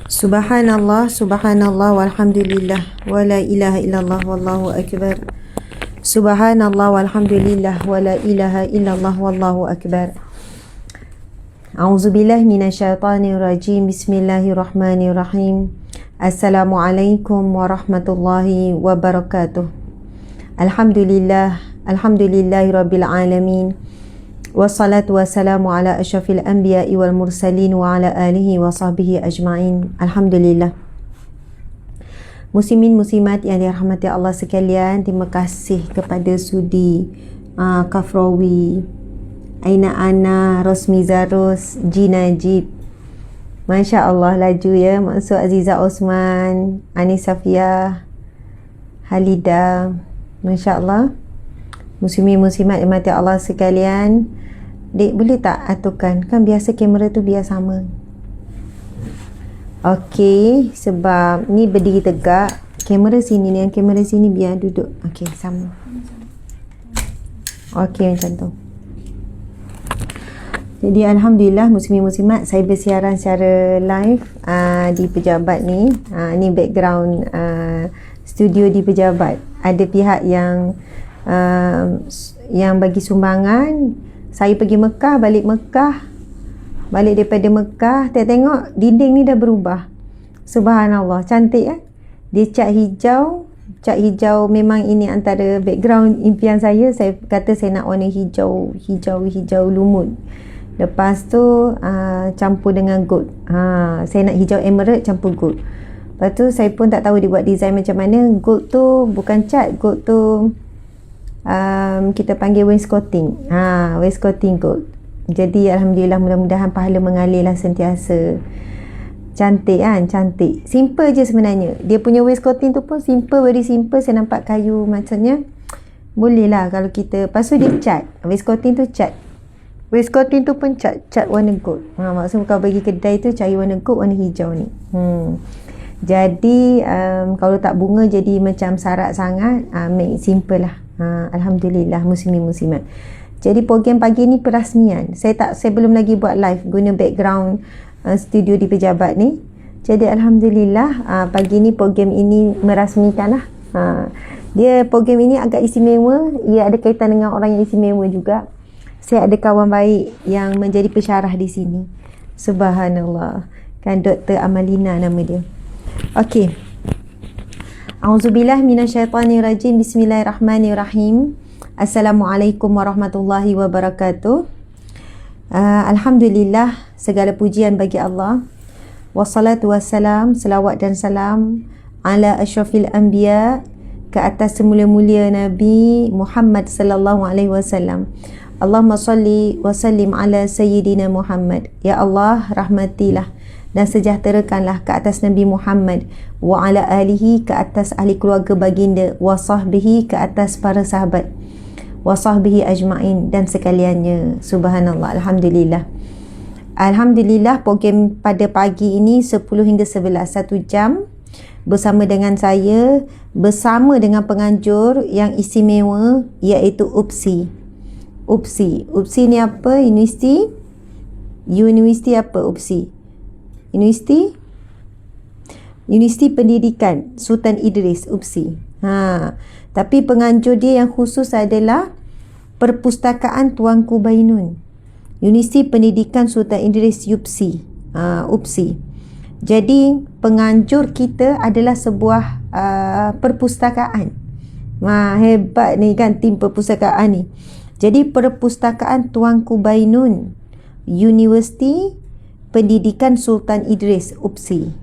Subhanallah, subhanallah, walhamdulillah, wa la ilaha illallah, wallahu akbar. Subhanallah, walhamdulillah, wa la ilaha illallah, wallahu akbar. A'udzubillahi minasyaitanir rajim. Bismillahirrahmanirrahim. Assalamualaikum warahmatullahi wabarakatuh. Alhamdulillah, alhamdulillahirabbil alamin. Wassalatu wassalamu ala asyrafil anbiya'i wal mursalin wa ala alihi wa sahbihi ajma'in. Alhamdulillah. Muslimin muslimat yang dirahmati Allah sekalian, terima kasih kepada Sudi, Kafrawi, Aina Ana, Rosmi Zarus, Ji Najib. Masya Allah, laju ya. Maksud Aziza Osman, Anis Safia, Halida. Masya Allah. Muslimin muslimat yang dirahmati Allah sekalian, Dek, boleh tak aturkan? Kan biasa kamera tu biar sama. Okey, sebab ni berdiri tegak. Kamera sini ni, yang kamera sini biar duduk. Okey, sama. Okey, macam tu. Jadi Alhamdulillah, muslimin muslimat, saya bersiaran secara live di Pejabat ni. Ni background studio di Pejabat. Ada pihak yang bagi sumbangan. Saya pergi Mekah, balik daripada Mekah, tengok dinding ni dah berubah. Subhanallah, cantik kan? Dia cat hijau memang ini antara background impian saya. Saya kata saya nak warna hijau lumut. Lepas tu campur dengan gold. Saya nak hijau emerald campur gold. Lepas tu saya pun tak tahu dia buat design macam mana. Gold tu bukan cat, gold tu kita panggil wainscoting. Wainscoting gold. Jadi Alhamdulillah, mudah-mudahan pahala mengalirlah sentiasa. Cantik kan? Cantik. Simple je sebenarnya. Dia punya wainscoting tu pun simple, very simple. Saya nampak kayu, maksudnya boleh lah kalau kita. Lepas tu dia cat. Wainscoting tu cat. Wainscoting tu pun cat warna gold. Maksudnya kalau bagi kedai tu cari warna gold, warna hijau ni. Jadi kalau tak bunga jadi macam sarat sangat. Make simple lah. Alhamdulillah, muslimin muslimat. Jadi program pagi ni perasmian. Saya belum lagi buat live guna background studio di Pejabat ni. Jadi Alhamdulillah, pagi ni program ini merasmikan lah. Dia program ini agak istimewa. Ia ada kaitan dengan orang yang istimewa juga. Saya ada kawan baik yang menjadi pensyarah di sini. Subhanallah. Kan Dr. Amalina nama dia. Okey. A'udzubillahi minasyaitanirrajim. Bismillahirrahmanirrahim. Assalamualaikum warahmatullahi wabarakatuh. Alhamdulillah, segala pujian bagi Allah. Wassalatu wassalam, selawat dan salam ala asyrafil anbiya, ke atas semula-mulia Nabi Muhammad sallallahu alaihi wasallam. Allahumma salli wa sallim ala sayyidina Muhammad. Ya Allah, rahmatilah dan sejahterakanlah ke atas Nabi Muhammad, wa ala alihi, ke atas ahli keluarga baginda, wa sahbihi, ke atas para sahabat, wa sahbihi ajma'in, dan sekaliannya. Subhanallah, Alhamdulillah. Alhamdulillah, program pada pagi ini 10 hingga 11, 1 jam bersama dengan saya, bersama dengan penganjur yang istimewa, iaitu UPSI. UPSI ni apa? Universiti apa UPSI? Universiti Pendidikan Sultan Idris, UPSI. Tapi penganjur dia yang khusus adalah Perpustakaan Tuanku Bainun, Universiti Pendidikan Sultan Idris, UPSI. UPSI. Jadi penganjur kita adalah sebuah perpustakaan. Hebat ni kan tim perpustakaan ni. Jadi Perpustakaan Tuanku Bainun, Universiti Pendidikan Sultan Idris, UPSI.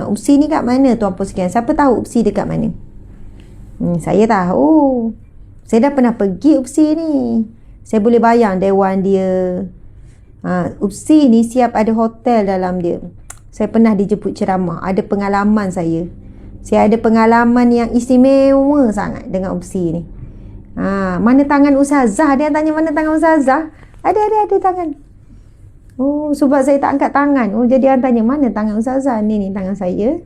UPSI ni kat mana tuan-puan sekalian? Siapa tahu UPSI dekat mana? Saya tahu. Saya dah pernah pergi UPSI ni. Saya boleh bayang dewan dia. UPSI ni siap ada hotel dalam dia. Saya pernah dijemput ceramah. Ada pengalaman saya. Saya ada pengalaman yang istimewa sangat dengan UPSI ni. Mana tangan Ustazah? Dia tanya mana tangan Ustazah? Ada tangan. Oh, sebab saya tak angkat tangan. Oh, jadi dia tanya mana tangan Ustazah? Ni tangan saya.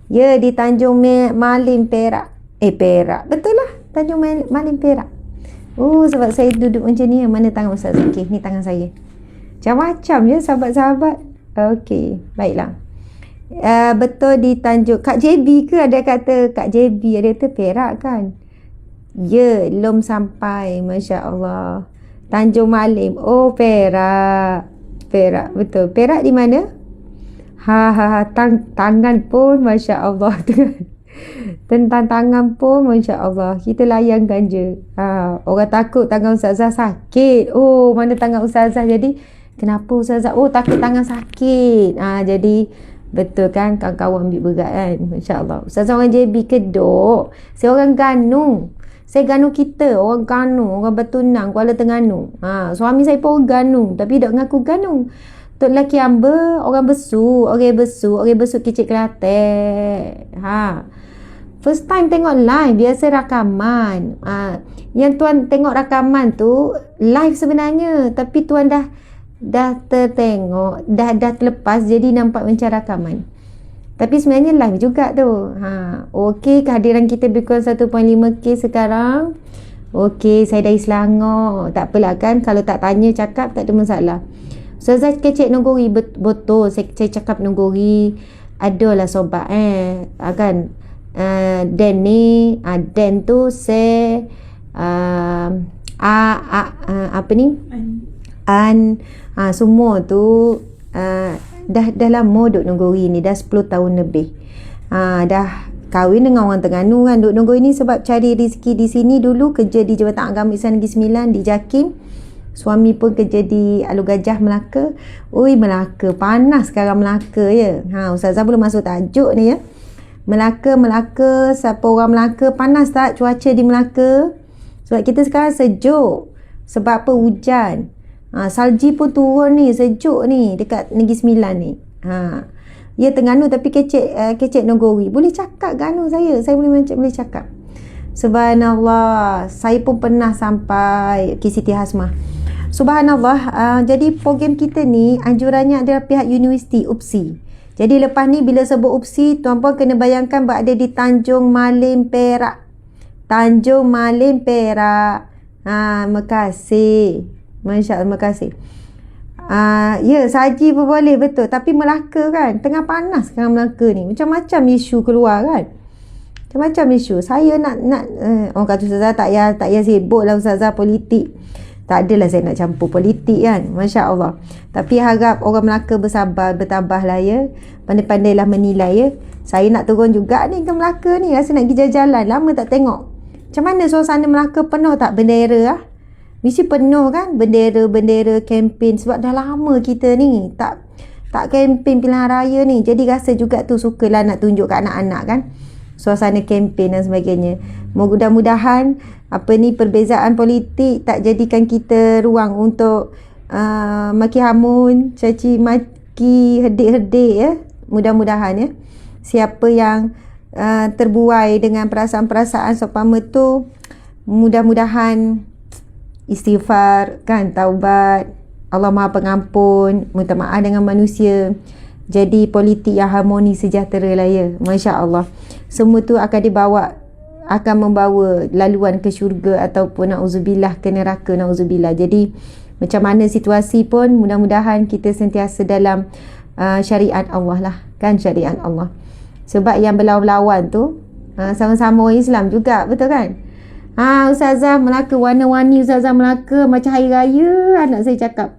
Ya, di Tanjung Malim Perak. Perak. Betul lah. Tanjung Malim Perak. Oh, sebab saya duduk macam ni. Mana tangan Ustazah? Okey, ni tangan saya. Macam-macam je sahabat-sahabat. Okey, baiklah. Betul di Tanjung Kak JB ke ada kata Kak JB ada kata Perak kan? Ya, belum sampai. Masya Allah. Tanjung Malim. Oh, Perak. Perak, betul. Perak di mana? Tangan pun Masya Allah. Tentang tangan pun Masya Allah. Kita layankan je. Orang takut tangan Ustazah sakit. Oh, mana tangan Ustazah? Jadi, kenapa Ustazah? Oh, takut tangan sakit. Jadi, betul kan? Kawan-kawan ambil berat kan? Masya Allah. Ustazah orang JB kedok. Saya orang Ganung. Saya Ganung kita. Orang Ganung. Orang Bertunang. Kuala Terengganu. Suami saya pun orang Ganung. Tapi tak mengaku Ganung. Tok lelaki hamba orang Besut. Orang Besut kecil Kelantan. First time tengok live. Biasa rakaman. Yang tuan tengok rakaman tu live sebenarnya. Tapi tuan dah tertengok. Dah terlepas. Jadi nampak macam rakaman. Tapi sebenarnya live juga tu. Okey, kehadiran kita lebih kurang 1.5K sekarang. Okey, saya dari Selangor. Tak apalah kan. Kalau tak tanya cakap tak ada masalah. Ustazah kecek Nonggori. Betul. Saya cakap Nonggori. Adalah sobat kan. Dan ni. Dan tu saya. Apa ni? Semua tu. Dah lama duduk Nonggori ni. Dah 10 tahun lebih. Dah kahwin dengan orang Terengganu kan. Duduk Nonggori ni sebab cari rezeki di sini dulu. Kerja di Jabatan Agama Islam Negeri Sembilan di Jakim. Suami pun kerja di Alur Gajah Melaka. Ui, Melaka. Panas sekarang Melaka ya. Ustazah belum masuk tajuk ni ya. Melaka. Siapa orang Melaka? Panas tak cuaca di Melaka? Sebab kita sekarang sejuk. Sebab apa? Hujan. Salji pun turun ni. Sejuk ni. Dekat Negeri Sembilan ni. Ya Terengganu tapi kecek Nonggori. Boleh cakap Ganu saya. Saya boleh cakap. Subhanallah. Saya pun pernah sampai ke Siti Hasmah. Subhanallah. Jadi program kita ni anjurannya adalah pihak universiti UPSI. Jadi lepas ni bila sebut UPSI, tuan-puan kena bayangkan berada di Tanjung Malim Perak. Tanjung Malim Perak. Makasih. Masya Allah, makasih. Ya, saji pun boleh, betul. Tapi Melaka kan, tengah panas sekarang Melaka ni. Macam-macam isu keluar kan. Macam-macam isu. Saya nak orang kata Ustazah tak payah sibuk lah Ustazah politik. Tak adalah saya nak campur politik kan. Masya Allah. Tapi harap orang Melaka bertabah lah ya. Pandai-pandailah menilai ya. Saya nak turun juga ni ke Melaka ni. Rasa nak pergi jalan-jalan. Lama tak tengok. Macam mana suasana Melaka, penuh tak bendera Mesti penuh kan bendera kempen. Sebab dah lama kita ni tak kempen pilihan raya ni. Jadi rasa juga tu sukalah nak tunjuk kat anak-anak kan. Suasana kempen dan sebagainya. Mudah-mudahan perbezaan politik tak jadikan kita ruang untuk maki hamun, caci maki, hedik-hedik ya. Mudah-mudahan ya. Siapa yang terbuai dengan perasaan-perasaan seumpama tu, mudah-mudahan istighfar kan, taubat. Allah Maha Pengampun, minta maaf dengan manusia. Jadi politik yang harmoni sejahtera lah ya. Masya Allah. Semua tu akan membawa laluan ke syurga ataupun na'udzubillah ke neraka, na'udzubillah. Jadi macam mana situasi pun mudah-mudahan kita sentiasa dalam syariat Allah lah kan, syariat Allah. Sebab yang berlawan-lawan tu sama-sama orang Islam juga, betul kan? Ustazah Melaka, warna-warni Ustazah Melaka macam hari raya. Anak saya cakap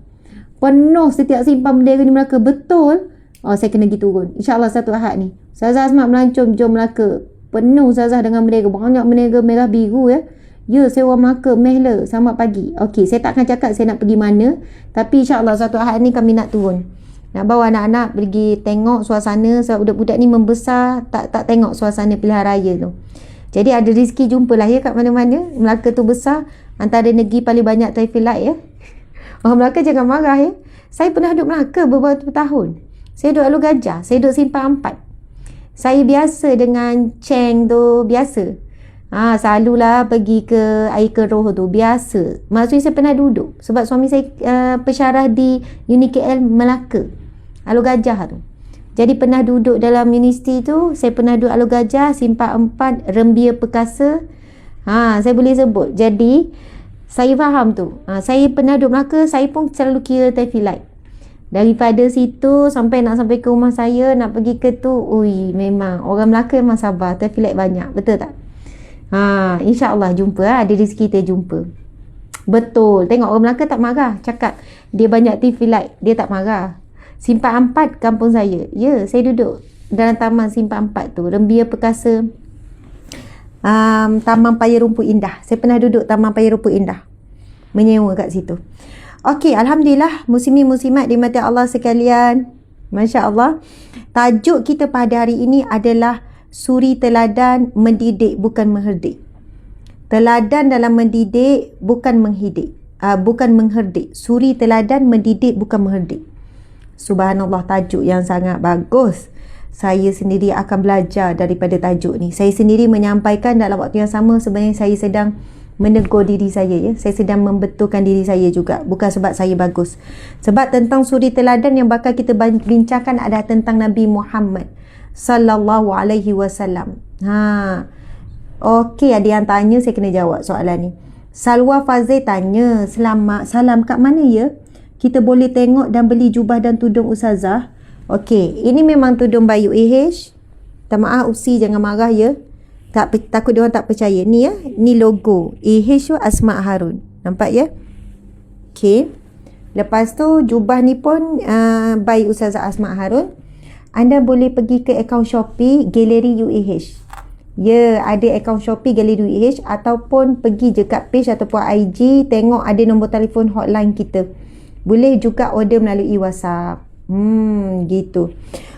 penuh setiap simpang bendera di Melaka. Betul. Saya kena pergi turun InsyaAllah satu Ahad ni. Ustazah Asmat melancong jom Melaka. Penuh Ustazah dengan bendera. Banyak bendera merah biru ya. Ya, saya orang Melaka. Mehla selamat pagi. Okey, saya tak akan cakap saya nak pergi mana. Tapi insyaAllah satu Ahad ni kami nak turun. Nak bawa anak-anak pergi tengok suasana. Sebab budak-budak ni membesar tak tengok suasana pilihan raya tu. Jadi ada rezeki jumpalah ya kat mana-mana. Melaka tu besar. Antara negeri paling banyak traffic light ya. Orang Melaka jangan marah ya. Saya pernah duduk Melaka beberapa tahun. Saya duduk Alur Gajah. Saya duduk Simpang 4. Saya biasa dengan Cheng tu. Biasa. Selalulah pergi ke air keruh tu. Biasa. Maksudnya saya pernah duduk. Sebab suami saya pensyarah di UniKL Melaka. Alur Gajah tu. Jadi pernah duduk dalam universiti tu. Saya pernah duduk Alur Gajah, Simpang 4, Rembia Perkasa. Saya boleh sebut. Jadi saya faham tu. Saya pernah duduk Melaka, saya pun selalu kira traffic light. Daripada situ sampai ke rumah saya, nak pergi ke tu, ui, memang orang Melaka memang sabar, traffic light banyak, betul tak? InsyaAllah jumpa, ada rezeki kita jumpa. Betul, tengok orang Melaka tak marah, cakap dia banyak traffic light, dia tak marah. Simpang 4 kampung saya, ya, saya duduk dalam taman Simpang 4 tu, Rembia Perkasa, Taman Paya Rumput Indah. Saya pernah duduk Taman Paya Rumput Indah, menyewa kat situ. Okey, Alhamdulillah, muslimin muslimat dimati Allah sekalian. Masya Allah. Tajuk kita pada hari ini adalah suri teladan mendidik bukan mengherdik. Teladan dalam mendidik bukan mengherdik. Suri teladan mendidik bukan mengherdik. Subhanallah, tajuk yang sangat bagus. Saya sendiri akan belajar daripada tajuk ni. Saya sendiri menyampaikan dalam waktu yang sama sebenarnya saya sedang menegur diri saya, ya. Saya sedang membetulkan diri saya juga, bukan sebab saya bagus. Sebab tentang suri teladan yang bakal kita bincangkan adalah tentang Nabi Muhammad sallallahu alaihi wasallam. Okey, ada yang tanya, saya kena jawab soalan ni. Salwa Fazil tanya, selamat salam, kat mana ya kita boleh tengok dan beli jubah dan tudung ustazah? Okey, ini memang tudung Bayu AH. Tak maaf Usi, jangan marah ya. Takut dia orang tak percaya. Ni ya, ni logo AH tu Asma Harun. Nampak ya? Okey. Lepas tu jubah ni pun by Ustazah Asma Harun. Anda boleh pergi ke akaun Shopee Galeri UAH. Ya, ada akaun Shopee Galeri UAH, ataupun pergi je kat page ataupun IG, tengok ada nombor telefon hotline kita. Boleh juga order melalui WhatsApp. Gitu.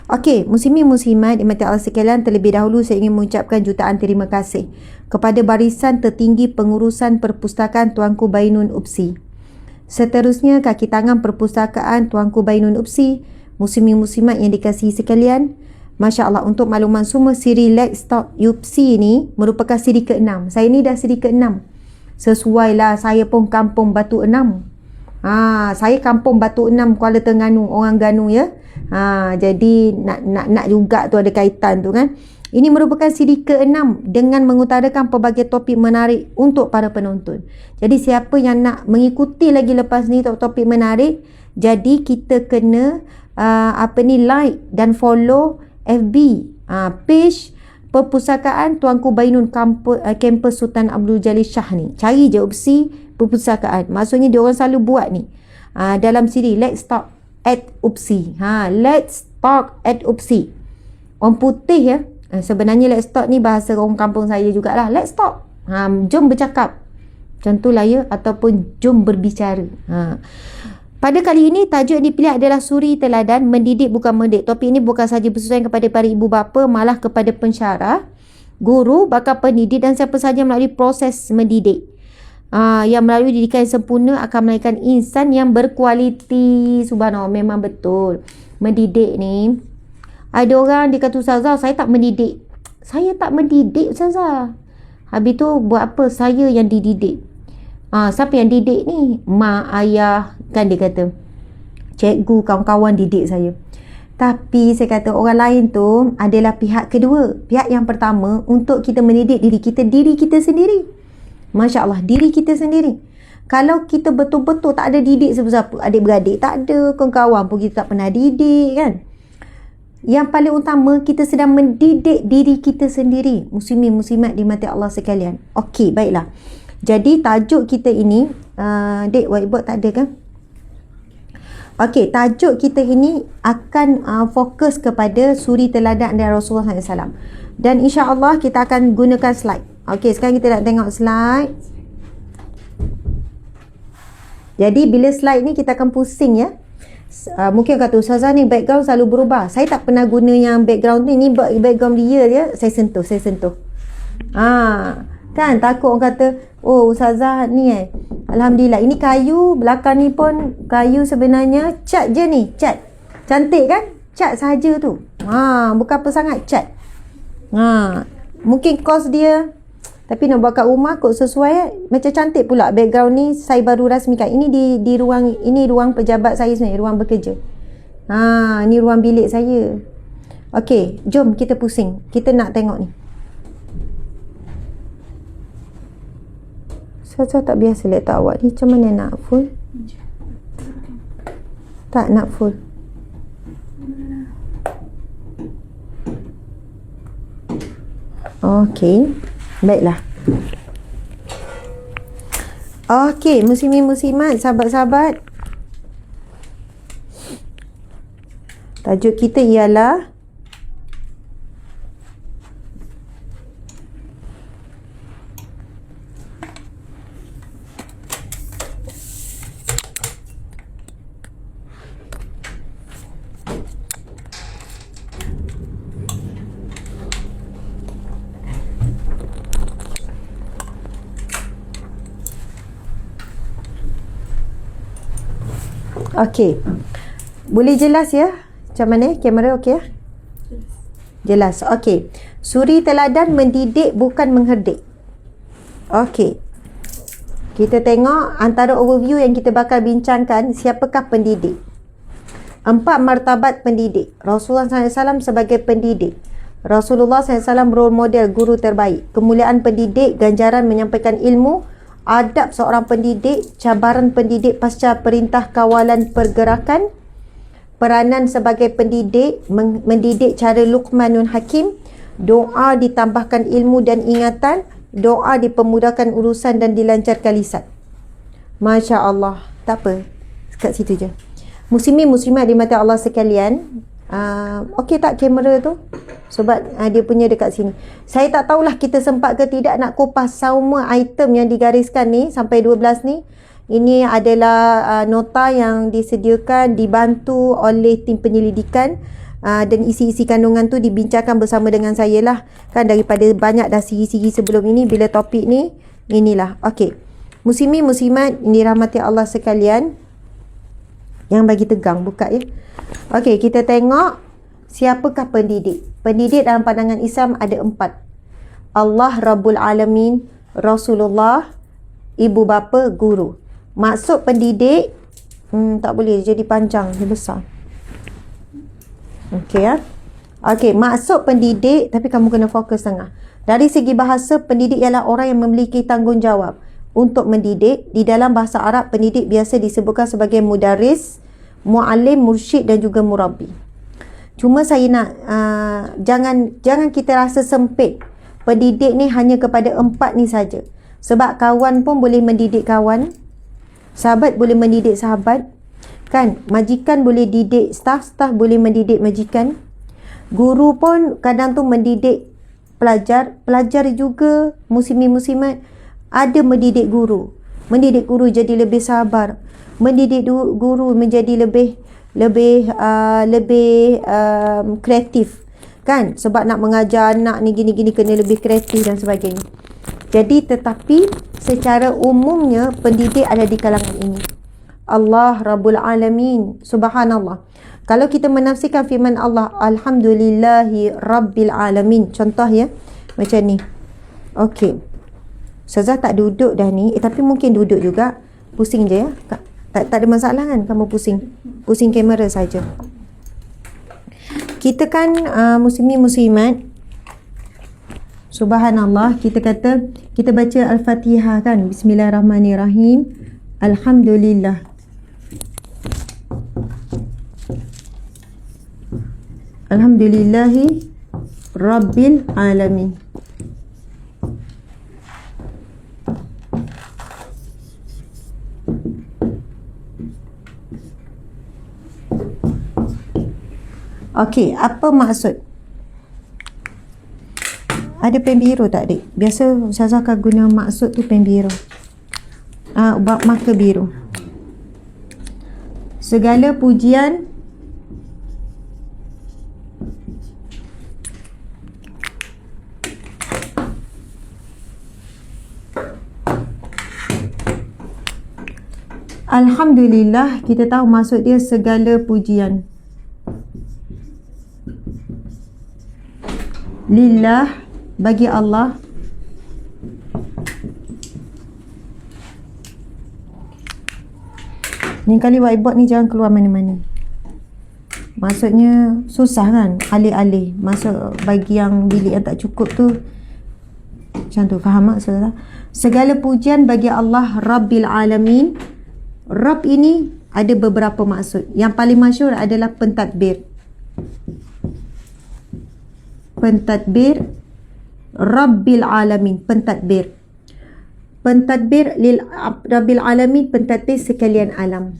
Okey, muslimin muslimat dimati Allah sekalian, terlebih dahulu saya ingin mengucapkan jutaan terima kasih kepada Barisan Tertinggi Pengurusan Perpustakaan Tuanku Bainun Upsi. Seterusnya kaki tangan Perpustakaan Tuanku Bainun Upsi, muslimin muslimat yang dikasihi sekalian. Masya Allah, untuk makluman semua, siri Let's Talk Upsi ni merupakan siri ke-6. Saya ni dah siri ke-6. Sesuai lah, saya pun kampung Batu 6. Saya kampung Batu 6 Kuala Terengganu, orang Ganu ya. Jadi nak juga tu ada kaitan tu kan. Ini merupakan siri ke-6 dengan mengutarakan pelbagai topik menarik untuk para penonton. Jadi siapa yang nak mengikuti lagi lepas ni topik menarik, jadi kita kena like dan follow FB page Perpustakaan Tuanku Bainun Kampus Sultan Abdul Jalil Shah ni. Cari je opsi perpustakaan. Maksudnya dia orang selalu buat ni dalam siri Let's Talk at Upsi. Let's Talk at Upsi. Orang putih ya. Sebenarnya Let's Talk ni bahasa orang kampung saya jugalah. Let's Talk. Jom bercakap. Macam tu lah ya. Ataupun jom berbicara. Pada kali ini, tajuk yang dipilih adalah suri teladan mendidik bukan mendidik. Topik ini bukan sahaja bersesuaian kepada para ibu bapa, malah kepada pensyarah, guru, bakal pendidik dan siapa sahaja melalui proses mendidik. Yang melalui didikan yang sempurna akan melahirkan insan yang berkualiti. Subhanallah, memang betul. Mendidik ni, ada orang dia kata, Ustazah, saya tak mendidik. Saya tak mendidik, Ustazah. Habis tu buat apa? Saya yang dididik. Siapa yang didik ni? Mak, ayah, kan dia kata. Cikgu, kawan-kawan didik saya. Tapi saya kata orang lain tu adalah pihak kedua. Pihak yang pertama untuk kita mendidik diri kita sendiri. Masya Allah, diri kita sendiri. Kalau kita betul-betul tak ada didik siapa-siapa, adik-beradik tak ada, kawan-kawan pun kita tak pernah didik kan. Yang paling utama, kita sedang mendidik diri kita sendiri. Muslimin muslimat dimati Allah sekalian. Okey, baiklah. Jadi tajuk kita ini, Dek, whiteboard tak ada kan? Okey, tajuk kita ini akan fokus kepada suri teladan dari Rasulullah SAW. Dan insya-Allah kita akan gunakan slide. Okey, sekarang kita nak tengok slide. Jadi bila slide ni kita akan pusing ya. Mungkin kata Ustazah ni background selalu berubah. Saya tak pernah guna yang background ni background real ya. Saya sentuh. Kan takut orang kata, oh Ustazah ni Alhamdulillah, ini kayu, belakang ni pun kayu sebenarnya. Cat je ni, cat. Cantik kan? Cat saja tu. Bukan apa sangat, cat. Mungkin kos dia, tapi nak buat kat rumah kot sesuai macam cantik pula. Background ni saya baru rasmikan. Ini di ruang, ini ruang pejabat saya sebenarnya, ruang bekerja. Ni ruang bilik saya. Okey, jom kita pusing. Kita nak tengok ni. Saya tak biasa letak awak ni. Macam mana nak full? Tak nak full. Okey, baiklah. Okey, muslimin muslimat, sahabat-sahabat. Tajuk kita ialah okey. Boleh jelas ya? Macam mana? Kamera okey ya? Jelas. Okey. Suri teladan mendidik bukan mengherdik. Okey. Kita tengok antara overview yang kita bakal bincangkan, siapakah pendidik? 4 martabat pendidik. Rasulullah SAW sebagai pendidik. Rasulullah SAW role model, guru terbaik. Kemuliaan pendidik, ganjaran menyampaikan ilmu, adab seorang pendidik, cabaran pendidik pasca perintah kawalan pergerakan, peranan sebagai pendidik, mendidik cara Luqmanun Hakim, doa ditambahkan ilmu dan ingatan, doa dipermudahkan urusan dan dilancarkan lisan. Masya Allah. Tak apa, kat situ je. Muslimin muslimat dimati Allah sekalian. Okey tak kamera tu? Sebab dia punya dekat sini. Saya tak tahulah kita sempat ke tidak nak kupas semua item yang digariskan ni sampai 12 ni. Ini adalah nota yang disediakan, dibantu oleh tim penyelidikan, dan isi-isi kandungan tu dibincangkan bersama dengan saya lah. Kan daripada banyak dah siri-siri sebelum ini, bila topik ni inilah. Okey. Muslimin muslimat dirahmati Allah sekalian. Yang bagi tegang buka ya. Okey, kita tengok siapakah pendidik. Pendidik dalam pandangan Islam ada 4. Allah Rabbul Alamin, Rasulullah, ibu bapa, guru. Maksud pendidik, tak boleh jadi panjang, dia besar. Okey ya. Okey, maksud pendidik, tapi kamu kena fokus tengah. Dari segi bahasa, pendidik ialah orang yang memiliki tanggungjawab untuk mendidik. Di dalam bahasa Arab, pendidik biasa disebutkan sebagai mudaris, muallim, mursyid dan juga murabbi. Cuma saya nak jangan kita rasa sempit. Pendidik ni hanya kepada 4 ni saja. Sebab kawan pun boleh mendidik kawan, sahabat boleh mendidik sahabat, kan? Majikan boleh didik staff, staff boleh mendidik majikan. Guru pun kadang tu mendidik pelajar, pelajar juga muslimin muslimat ada mendidik guru. Mendidik guru jadi lebih sabar, mendidik guru menjadi lebih kreatif, kan? Sebab nak mengajar anak ni gini-gini kena lebih kreatif dan sebagainya. Jadi tetapi secara umumnya pendidik ada di kalangan ini. Allah Rabbul Alamin, subhanallah. Kalau kita menafsirkan firman Allah, Alhamdulillahi Rabbil Alamin, contoh ya, macam ni. Okey, Ustazah tak duduk dah ni, tapi mungkin duduk juga. Pusing je ya, tak ada masalah kan kamu pusing kamera saja. Kita kan muslimin muslimat, subhanallah, kita kata, kita baca Al-Fatihah kan, Bismillahirrahmanirrahim, Alhamdulillah, Alhamdulillahi Rabbil Alamin. Okey, apa maksud? Ada pen biru tak, adik? Biasa Ustazah akan guna maksud tu pen biru. Marker biru. Segala pujian Alhamdulillah, kita tahu maksud dia segala pujian. Lillah, bagi Allah. Ni kali whiteboard ni jangan keluar mana-mana. Maksudnya susah kan, alih-alih. Maksud bagi yang bilik yang tak cukup tu, macam tu, faham tak saudara? Segala pujian bagi Allah Rabbil Alamin. Rabb ini ada beberapa maksud. Yang paling masyhur adalah pentadbir. Pentadbir Rabbil Alamin, pentadbir. Pentadbir lil Rabbil Alamin, pentadbir sekalian alam.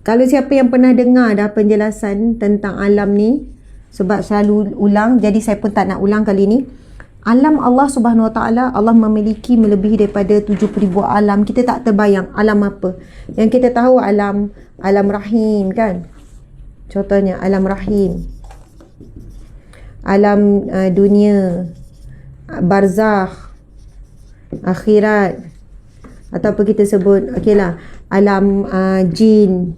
Kalau siapa yang pernah dengar dah penjelasan tentang alam ni, sebab selalu ulang, jadi saya pun tak nak ulang kali ni. Alam Allah Subhanahu Wa Taala, Allah memiliki melebihi daripada 70,000 alam. Kita tak terbayang alam apa. Yang kita tahu alam rahim kan. Contohnya alam rahim. Alam dunia, barzakh, akhirat, atau apa kita sebut, okeylah, alam jin,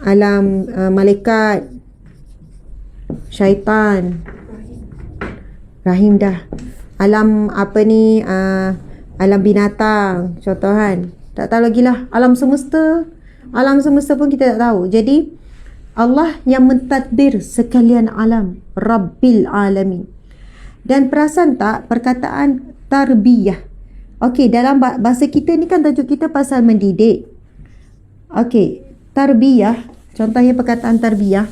alam malaikat, syaitan, rahim dah, alam apa ni, alam binatang, contoh kan. Tak tahu lagi lah, alam semesta pun kita tak tahu. Jadi Allah yang mentadbir sekalian alam, Rabbil Alamin. Dan perasan tak perkataan tarbiyah? Okey, dalam bahasa kita ni kan tajuk kita pasal mendidik. Okey, tarbiyah, contohnya perkataan tarbiyah.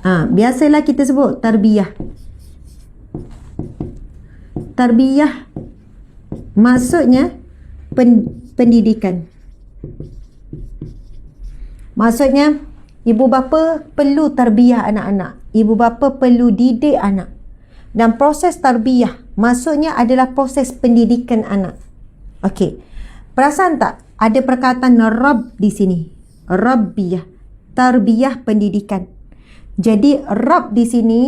Biasalah kita sebut tarbiyah. Tarbiyah maksudnya pendidikan. Maksudnya ibu bapa perlu tarbiyah anak-anak. Ibu bapa perlu didik anak. Dan proses tarbiyah maksudnya adalah proses pendidikan anak. Okey. Perasan tak ada perkataan Rabb di sini? Rabbiyah, tarbiyah pendidikan. Jadi Rabb di sini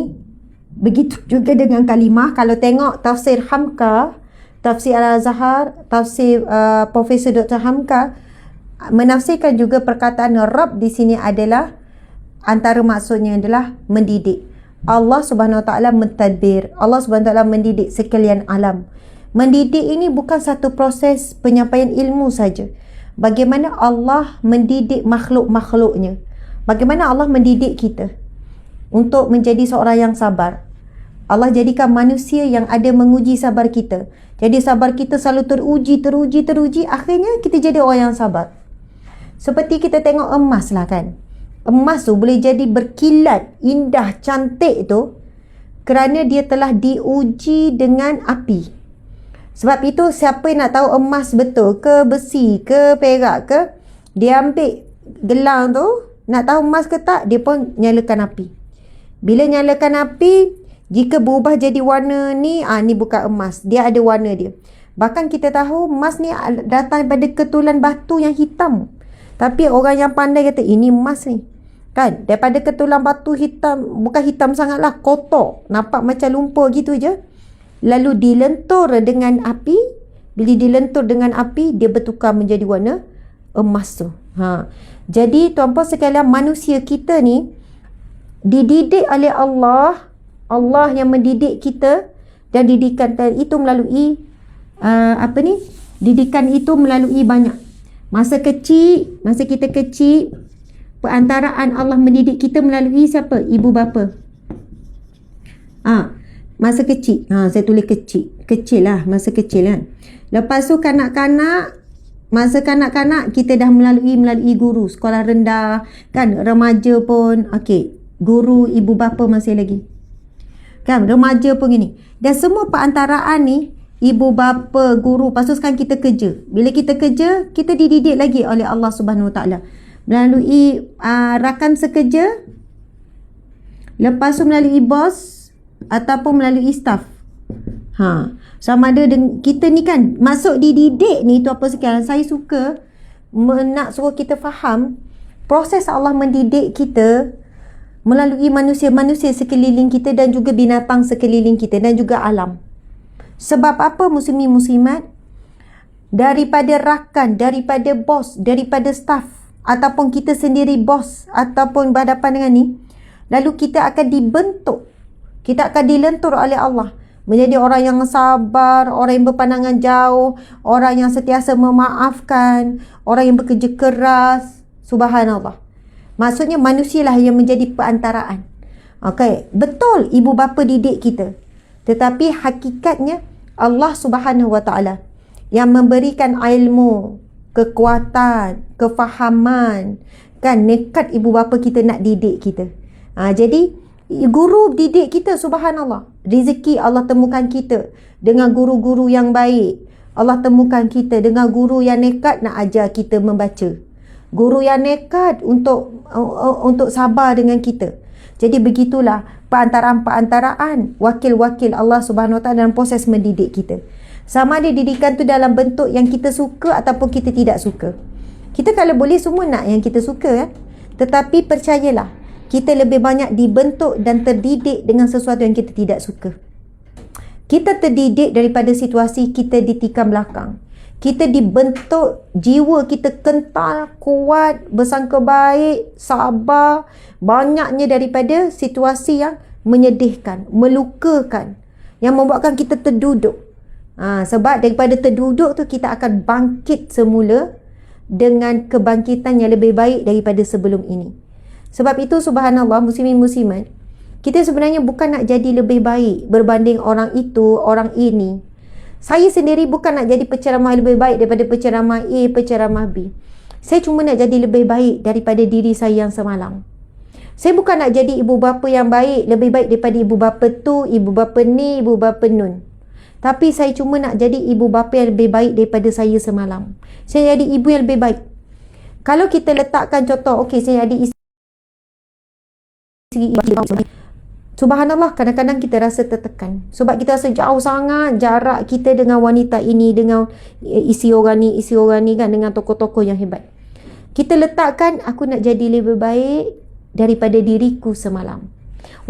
begitu juga dengan kalimah. Kalau tengok tafsir Hamka, tafsir Al-Azhar, tafsir Profesor Dr. Hamka menafsirkan juga perkataan Rabb di sini adalah antara maksudnya adalah mendidik. Allah Subhanahu Wa Taala mentadbir. Allah Subhanahu Wa Taala mendidik sekalian alam. Mendidik ini bukan satu proses penyampaian ilmu saja. Bagaimana Allah mendidik makhluk-makhluknya. Bagaimana Allah mendidik kita untuk menjadi seorang yang sabar. Allah jadikan manusia yang ada menguji sabar kita. Jadi sabar kita selalu teruji. Akhirnya kita jadi orang yang sabar. Seperti kita tengok emas lah kan. Emas tu boleh jadi berkilat, indah, cantik tu kerana dia telah diuji dengan api. Sebab itu siapa yang nak tahu emas betul ke besi ke perak ke, dia ambil gelang tu, nak tahu emas ke tak, dia pun nyalakan api. Bila nyalakan api, jika berubah jadi warna ni, ni bukan emas, dia ada warna dia. Bahkan kita tahu emas ni datang daripada ketulan batu yang hitam. Tapi orang yang pandai kata ini emas ni. Kan? Daripada ketulan batu hitam, bukan hitam sangatlah, kotor. Nampak macam lumpur gitu je. Lalu dilentur dengan api. Bila dilentur dengan api, dia bertukar menjadi warna emas tu. Jadi tuan-puan sekalian, manusia kita ni dididik oleh Allah. Allah yang mendidik kita. Dan didikan itu melalui didikan itu melalui banyak. Masa kita kecil, perantaraan Allah mendidik kita melalui siapa? Ibu bapa. Masa kecil. Saya tulis kecil. Kecil lah, masa kecil kan. Lepas tu kanak-kanak, masa kanak-kanak kita dah melalui guru, sekolah rendah, kan, remaja pun, okey, guru, ibu bapa masih lagi. Kan, remaja pun gini. Dan semua perantaraan ni, ibu bapa, guru, lepas tu sekarang kita kerja. Bila kita kerja, kita dididik lagi oleh Allah Subhanahu Wa Taala melalui rakan sekerja, lepas tu melalui bos ataupun melalui staff. Sama ada kita ni kan masuk dididik ni tu apa sekian. Saya suka nak suruh kita faham proses Allah mendidik kita melalui manusia-manusia sekeliling kita dan juga binatang sekeliling kita dan juga alam. Sebab apa muslimin muslimat? Daripada rakan, daripada bos, daripada staff ataupun kita sendiri bos ataupun berhadapan dengan ni, lalu kita akan dibentuk, kita akan dilentur oleh Allah menjadi orang yang sabar, orang yang berpandangan jauh, orang yang sentiasa memaafkan, orang yang bekerja keras. Subhanallah. Maksudnya manusialah yang menjadi perantaraan. Okey, betul ibu bapa didik kita. Tetapi hakikatnya Allah Subhanahu Wa Taala yang memberikan ilmu, kekuatan, kefahaman, kan, nekat ibu bapa kita nak didik kita. Jadi guru didik kita, subhanallah. Rezeki Allah temukan kita dengan guru-guru yang baik. Allah temukan kita dengan guru yang nekat nak ajar kita membaca. Guru yang nekat untuk sabar dengan kita. Jadi begitulah perantaraan wakil-wakil Allah Subhanahu Wa Taala dalam proses mendidik kita. Sama ada didikan tu dalam bentuk yang kita suka ataupun kita tidak suka. Kita kalau boleh semua nak yang kita suka, tetapi percayalah, kita lebih banyak dibentuk dan terdidik dengan sesuatu yang kita tidak suka. Kita terdidik daripada situasi kita ditikam belakang. Kita dibentuk, jiwa kita kental, kuat, bersangka baik, sabar, banyaknya daripada situasi yang menyedihkan, melukakan, yang membuatkan kita terduduk. Sebab daripada terduduk tu kita akan bangkit semula dengan kebangkitan yang lebih baik daripada sebelum ini. Sebab itu subhanallah, muslimin muslimat, kita sebenarnya bukan nak jadi lebih baik berbanding orang itu, orang ini. Saya sendiri bukan nak jadi penceramah lebih baik daripada penceramah A, penceramah B. Saya cuma nak jadi lebih baik daripada diri saya yang semalam. Saya bukan nak jadi ibu bapa yang baik, lebih baik daripada ibu bapa tu, ibu bapa ni, ibu bapa nun. Tapi saya cuma nak jadi ibu bapa yang lebih baik daripada saya semalam. Saya jadi ibu yang lebih baik. Kalau kita letakkan contoh, okey, saya jadi isteri, subhanallah, kadang-kadang kita rasa tertekan. Sebab kita rasa jauh sangat jarak kita dengan wanita ini, dengan isi orang ni kan, dengan tokoh-tokoh yang hebat. Kita letakkan, aku nak jadi lebih baik daripada diriku semalam.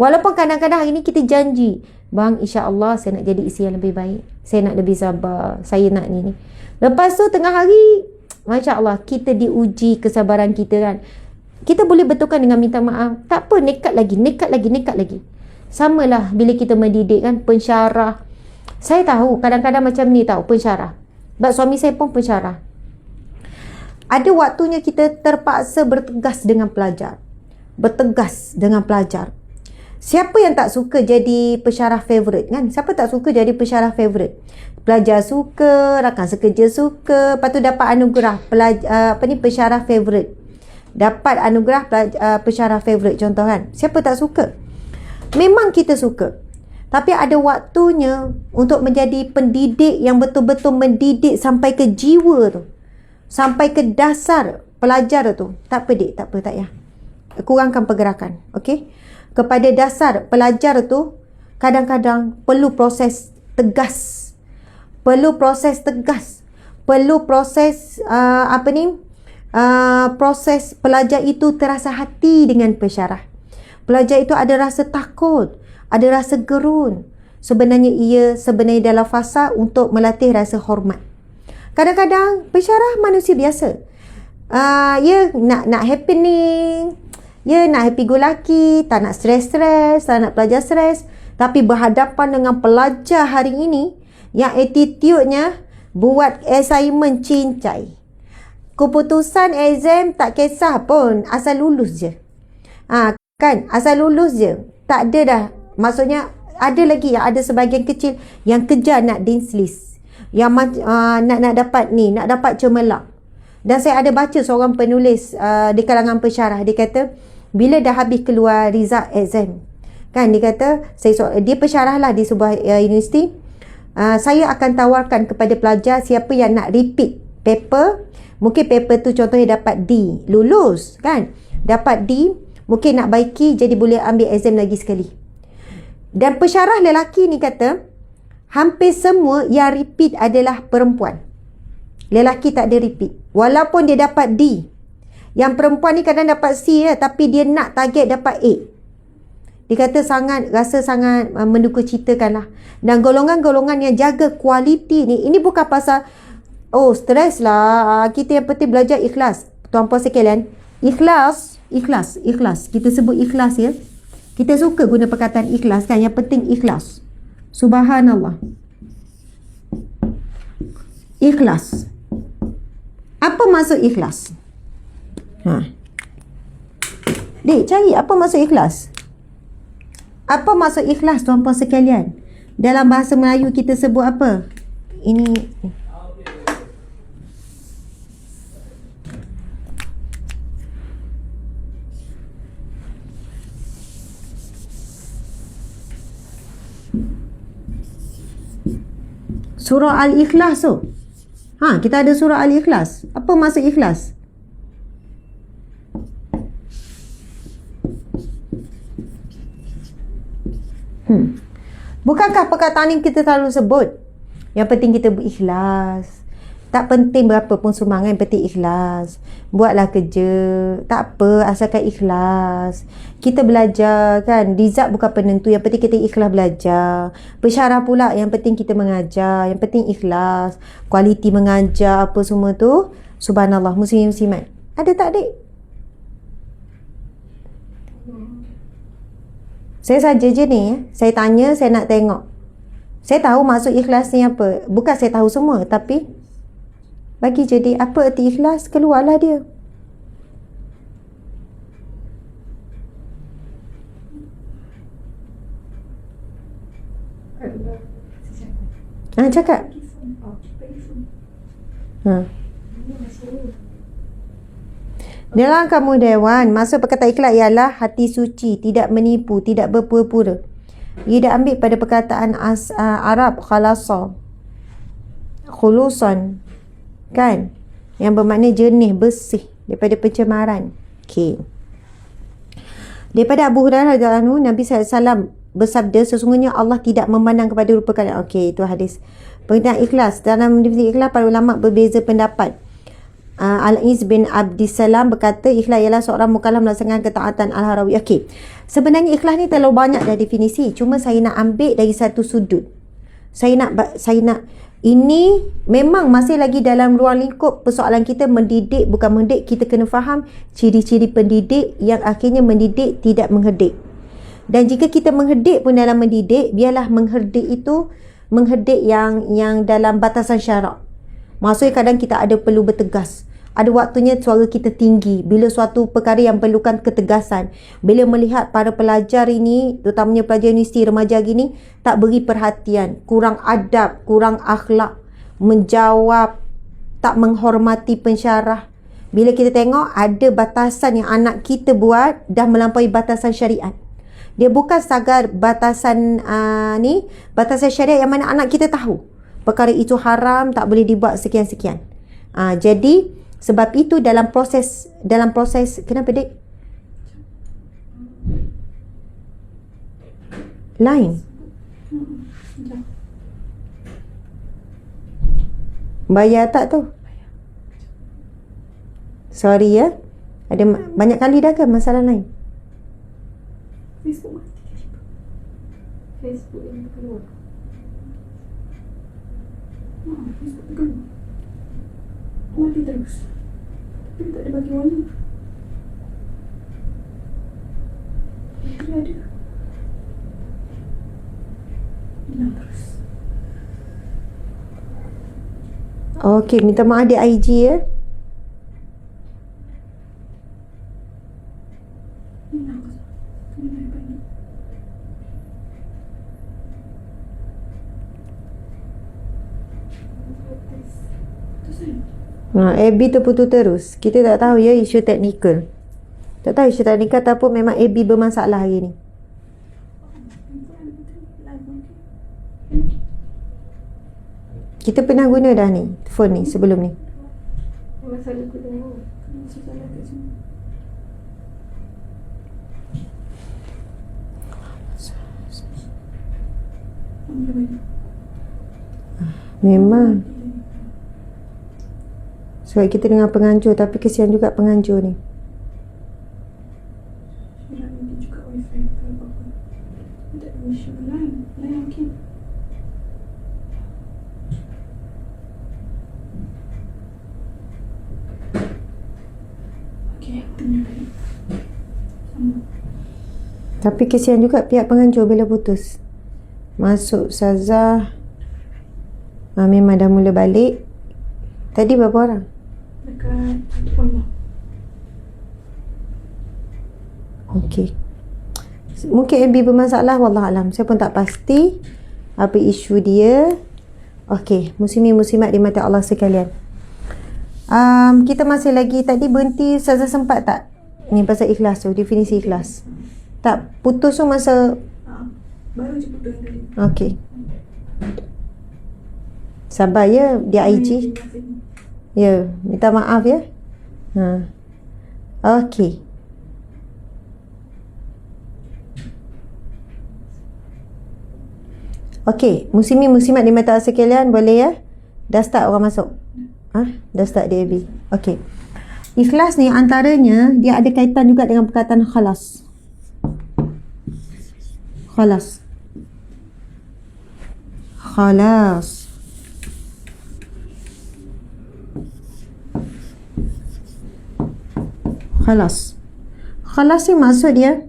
Walaupun kadang-kadang hari ni kita janji, bang, insya-Allah saya nak jadi isteri yang lebih baik, saya nak lebih sabar, saya nak ni. Lepas tu tengah hari, masya-Allah, kita diuji kesabaran kita kan. Kita boleh betulkan dengan minta maaf. Tak apa, nekat lagi. Samalah bila kita mendidik kan, pensyarah. Saya tahu kadang-kadang macam ni tahu, pensyarah. Sebab suami saya pun pensyarah. Ada waktunya kita terpaksa bertegas dengan pelajar. Siapa yang tak suka jadi pensyarah favourite kan? Siapa tak suka jadi pensyarah favourite? Pelajar suka, rakan sekerja suka, lepas tu dapat anugerah pensyarah favourite. Dapat anugerah pensyarah favourite contoh kan. Siapa tak suka? Memang kita suka. Tapi ada waktunya untuk menjadi pendidik yang betul-betul mendidik sampai ke jiwa tu. Sampai ke dasar pelajar tu. Tak apa dik, tak apa, tak payah. Kurangkan pergerakan, okey? Kepada dasar pelajar tu, kadang-kadang perlu proses tegas. Perlu proses proses pelajar itu terasa hati dengan pensyarah. Pelajar itu ada rasa takut, ada rasa gerun. Sebenarnya dalam fasa untuk melatih rasa hormat. Kadang-kadang pensyarah manusia biasa. Ia nak happening, ia nak happy go lucky, tak nak stres-stres, tak nak pelajar stres. Tapi berhadapan dengan pelajar hari ini yang attitude-nya buat assignment cincai. Keputusan exam tak kisah pun, asal lulus je. Kan, asal lulus je. Tak ada dah. Maksudnya ada lagi yang ada sebahagian kecil yang kejar nak dean's list. Yang nak dapat ni, nak dapat cemerlang. Dan saya ada baca seorang penulis di kalangan pensyarah, dia kata bila dah habis keluar result exam, kan, dia kata dia pensyarah lah di sebuah universiti, saya akan tawarkan kepada pelajar siapa yang nak repeat paper. Mungkin paper tu contohnya dapat D, lulus kan, dapat D, mungkin nak baiki jadi boleh ambil exam lagi sekali. Dan pensyarah lelaki ni kata hampir semua yang repeat adalah perempuan. Lelaki tak ada repeat. Walaupun dia dapat D. Yang perempuan ni kadang dapat C ya, tapi dia nak target dapat A. Dia kata rasa sangat menduka citakan lah. Dan golongan-golongan yang jaga kualiti ni, ini bukan pasal stres lah. Kita yang penting belajar ikhlas. Tuan-puan sekalian, ikhlas. Kita sebut ikhlas ya. Kita suka guna perkataan ikhlas kan. Yang penting ikhlas. Subhanallah. Ikhlas. Apa maksud ikhlas? Dek, cari apa maksud ikhlas? Apa maksud ikhlas tuan-puan sekalian? Dalam bahasa Melayu kita sebut apa? Ini surah Al-Ikhlas tu. Kita ada surah Al-Ikhlas. Apa maksud ikhlas? Bukankah perkataan ini kita selalu sebut? Yang penting kita berikhlas. Tak penting berapa pun sumbangan, yang penting ikhlas. Buatlah kerja, tak apa, asalkan ikhlas. Kita belajar kan, result bukan penentu, yang penting kita ikhlas belajar. Pensyarah pula, yang penting kita mengajar, yang penting ikhlas. Kualiti mengajar, apa semua tu, subhanallah, muslimin-muslimat. Ada tak, adik? Saya saja je ni, saya tanya, saya nak tengok. Saya tahu maksud ikhlas ni apa. Bukan saya tahu semua, tapi bagi jadi apa erti ikhlas, keluarlah dia. Cakap. Dalam kamu dewan, maksud perkataan ikhlas ialah hati suci, tidak menipu, tidak berpura-pura. Ia diambil pada perkataan Arab khalasa, khulusan, kan? Yang bermakna jernih, bersih daripada pencemaran. Okey. Daripada Abu Hurairah radhiyallahu anhu, Nabi SAW bersabda, sesungguhnya Allah tidak memandang kepada rupa kalian. Okey, itu hadis. Perkataan ikhlas. Dalam definisi ikhlas, para ulama berbeza pendapat. Al-Iz bin Abdissalam berkata, ikhlas ialah seorang mukallaf melaksanakan ketaatan. Al-Harawi. Okey. Sebenarnya ikhlas ni terlalu banyak dah definisi. Cuma saya nak ambil dari satu sudut. Saya nak ini memang masih lagi dalam ruang lingkup persoalan kita mendidik bukan mendidik. Kita kena faham ciri-ciri pendidik yang akhirnya mendidik tidak mengherdik. Dan jika kita mengherdik pun dalam mendidik, biarlah mengherdik itu mengherdik yang dalam batasan syarak. Maksudnya kadang kita ada perlu bertegas. Ada waktunya suara kita tinggi bila suatu perkara yang perlukan ketegasan. Bila melihat para pelajar ini, terutamanya pelajar universiti remaja gini, tak beri perhatian, kurang adab, kurang akhlak, menjawab, tak menghormati pensyarah. Bila kita tengok ada batasan yang anak kita buat dah melampaui batasan syariat. Dia bukan sekadar batasan batasan syariat yang mana anak kita tahu perkara itu haram, tak boleh dibuat sekian-sekian. Jadi sebab itu dalam proses kenapa dik? Lain. Bayar tak tu? Sorry ya. Ada banyak kali dah ke masalah lain? Facebook mati. Facebook yang keluar. Facebook keluar. Mati terus. Tapi tak ada bagi warna. Dia ada. Hilang terus. Okey, minta maaf di IG ya. Hilang. Kena naik-naik. AB terputus terus. Kita tak tahu ya isu teknikal. Tak tahu isu teknikal ataupun memang AB bermasalah hari ni. Kita pernah guna dah ni phone ni sebelum ni. Masalah aku tengok. Masalah kat sini. Memang. Sebab kita dengan penganjur, tapi kesian juga penganjur ni. Nak nanti juga wifi ke apa-apa. Tak ada isu lain. Lain mungkin. Okey, tengah balik. Tapi kesian juga pihak penganjur bila putus. Masuk Ustazah. Memang dah mula balik. Tadi berapa orang? Dekat Poina. Okey. Mungkin AB bermasalah, wallahualam. Saya pun tak pasti. Apa isu dia? Okey, muslimin muslimat di mata Allah sekalian. Kita masih lagi, tadi berhenti Ustazah sempat tak? Ni pasal ikhlas tu, definisi ikhlas. Tak putus tu masa Baru je putus tadi. okey. Sabar ya, dia IG. Ya, minta maaf ya. Okey. Okey, muslimin muslimat di mata sekalian, boleh ya? Dah start orang masuk? Dah start DAB. Okey. Ikhlas ni antaranya dia ada kaitan juga dengan perkataan khalas. Khalas. Khalas. Khalas. Khalas ni maksud dia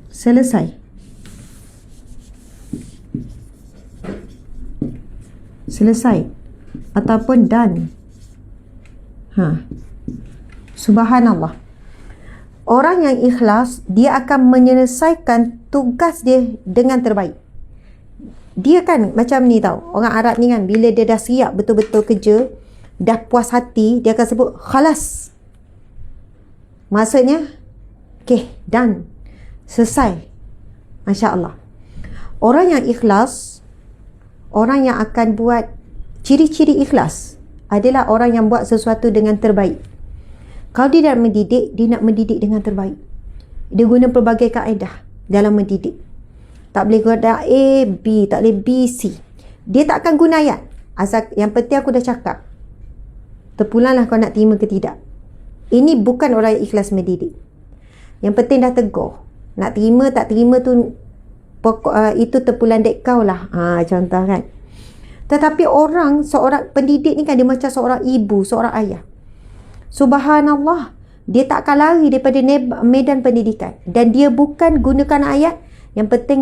selesai. Selesai ataupun done. Subhanallah. Orang yang ikhlas, dia akan menyelesaikan tugas dia dengan terbaik. Dia kan macam ni tau, orang Arab ni kan, bila dia dah siap betul-betul kerja, dah puas hati, dia akan sebut khalas. Maksudnya okay, done, selesai. Masya Allah. Orang yang ikhlas, orang yang akan buat, ciri-ciri ikhlas adalah orang yang buat sesuatu dengan terbaik. Kalau dia nak mendidik, dia nak mendidik dengan terbaik. Dia guna pelbagai kaedah dalam mendidik. Tak boleh guna A, B, tak boleh B, C. Dia tak akan guna ayat. Asal yang penting aku dah cakap. Terpulanglah kau nak terima ke tidak. Ini bukan orang yang ikhlas mendidik. Yang penting dah tegur. Nak terima tak terima tu itu terpulang dek kau lah. Contoh kan. Tetapi seorang pendidik ni kan, dia macam seorang ibu, seorang ayah. Subhanallah, dia tak akan lari daripada medan pendidikan. Dan dia bukan gunakan ayat. Yang penting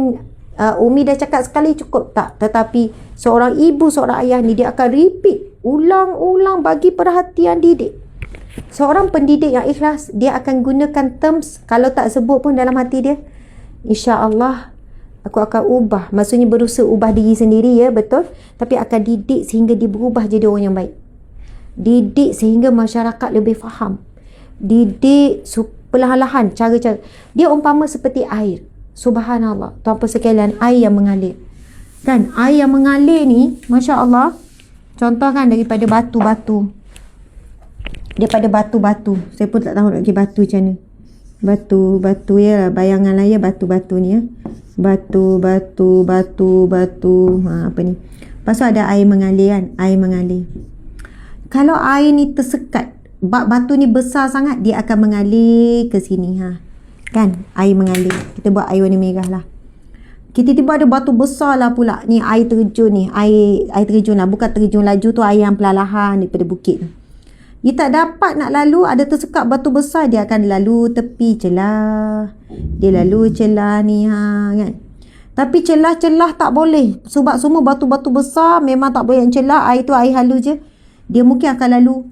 Umi dah cakap sekali cukup, tak. Tetapi seorang ibu, seorang ayah ni, dia akan repeat, ulang-ulang bagi perhatian didik. Seorang pendidik yang ikhlas, dia akan gunakan terms, kalau tak sebut pun dalam hati dia, insya-Allah aku akan ubah. Maksudnya berusaha ubah diri sendiri ya, betul. Tapi akan didik sehingga dia berubah jadi orang yang baik. Didik sehingga masyarakat lebih faham. Didik perlahan-lahan cara-cara. Dia umpama seperti air. Subhanallah. Tuan-tuan sekalian, air yang mengalir. Kan, air yang mengalir ni, Masya Allah, contoh kan daripada batu-batu. Daripada batu-batu. Saya pun tak tahu nak pergi batu macam mana. Batu ya, bayangan lah ya batu-batu ni ya. Batu. Apa ni? Lepas tu ada air mengalir kan, air mengalir. Kalau air ni tersekat, batu ni besar sangat, dia akan mengalir ke sini kan, air mengalir. Kita buat air warna merah lah. Kita tiba ada batu besar lah pula. Ni air terjun ni, air terjun lah, bukan terjun laju tu, air yang perlahan daripada bukit tu. Dia tak dapat nak lalu, ada tersekat batu besar, dia akan lalu tepi celah. Dia lalu celah ni kan. Tapi celah-celah tak boleh. Sebab semua batu-batu besar memang tak boleh yang celah. Air tu air halus je. Dia mungkin akan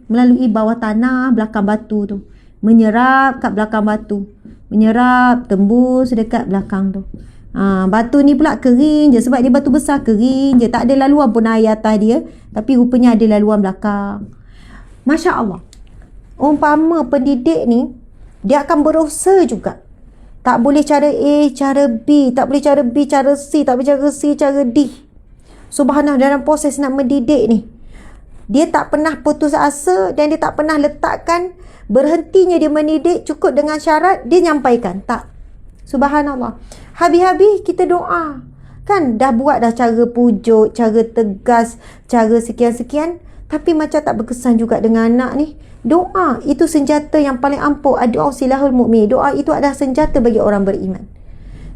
melalui bawah tanah, belakang batu tu. Menyerap kat belakang batu. Menyerap, tembus dekat belakang tu. Batu ni pula kering je. Sebab dia batu besar, kering je. Tak ada laluan pun air atas dia. Tapi rupanya ada laluan belakang. Masya Allah. Umpama pendidik ni, dia akan berusaha juga. Tak boleh cara A, cara B. Tak boleh cara B, cara C. Tak boleh cara C, cara D. Subhanallah, dalam proses nak mendidik ni, dia tak pernah putus asa dan dia tak pernah letakkan berhentinya dia mendidik cukup dengan syarat dia nyampaikan. Tak. Subhanallah. Habis-habis kita doa. Kan dah buat dah cara pujuk, cara tegas, cara sekian-sekian. Tapi macam tak berkesan juga dengan anak ni. Doa itu senjata yang paling ampuh. Doa silahul mu'min. Doa itu adalah senjata bagi orang beriman.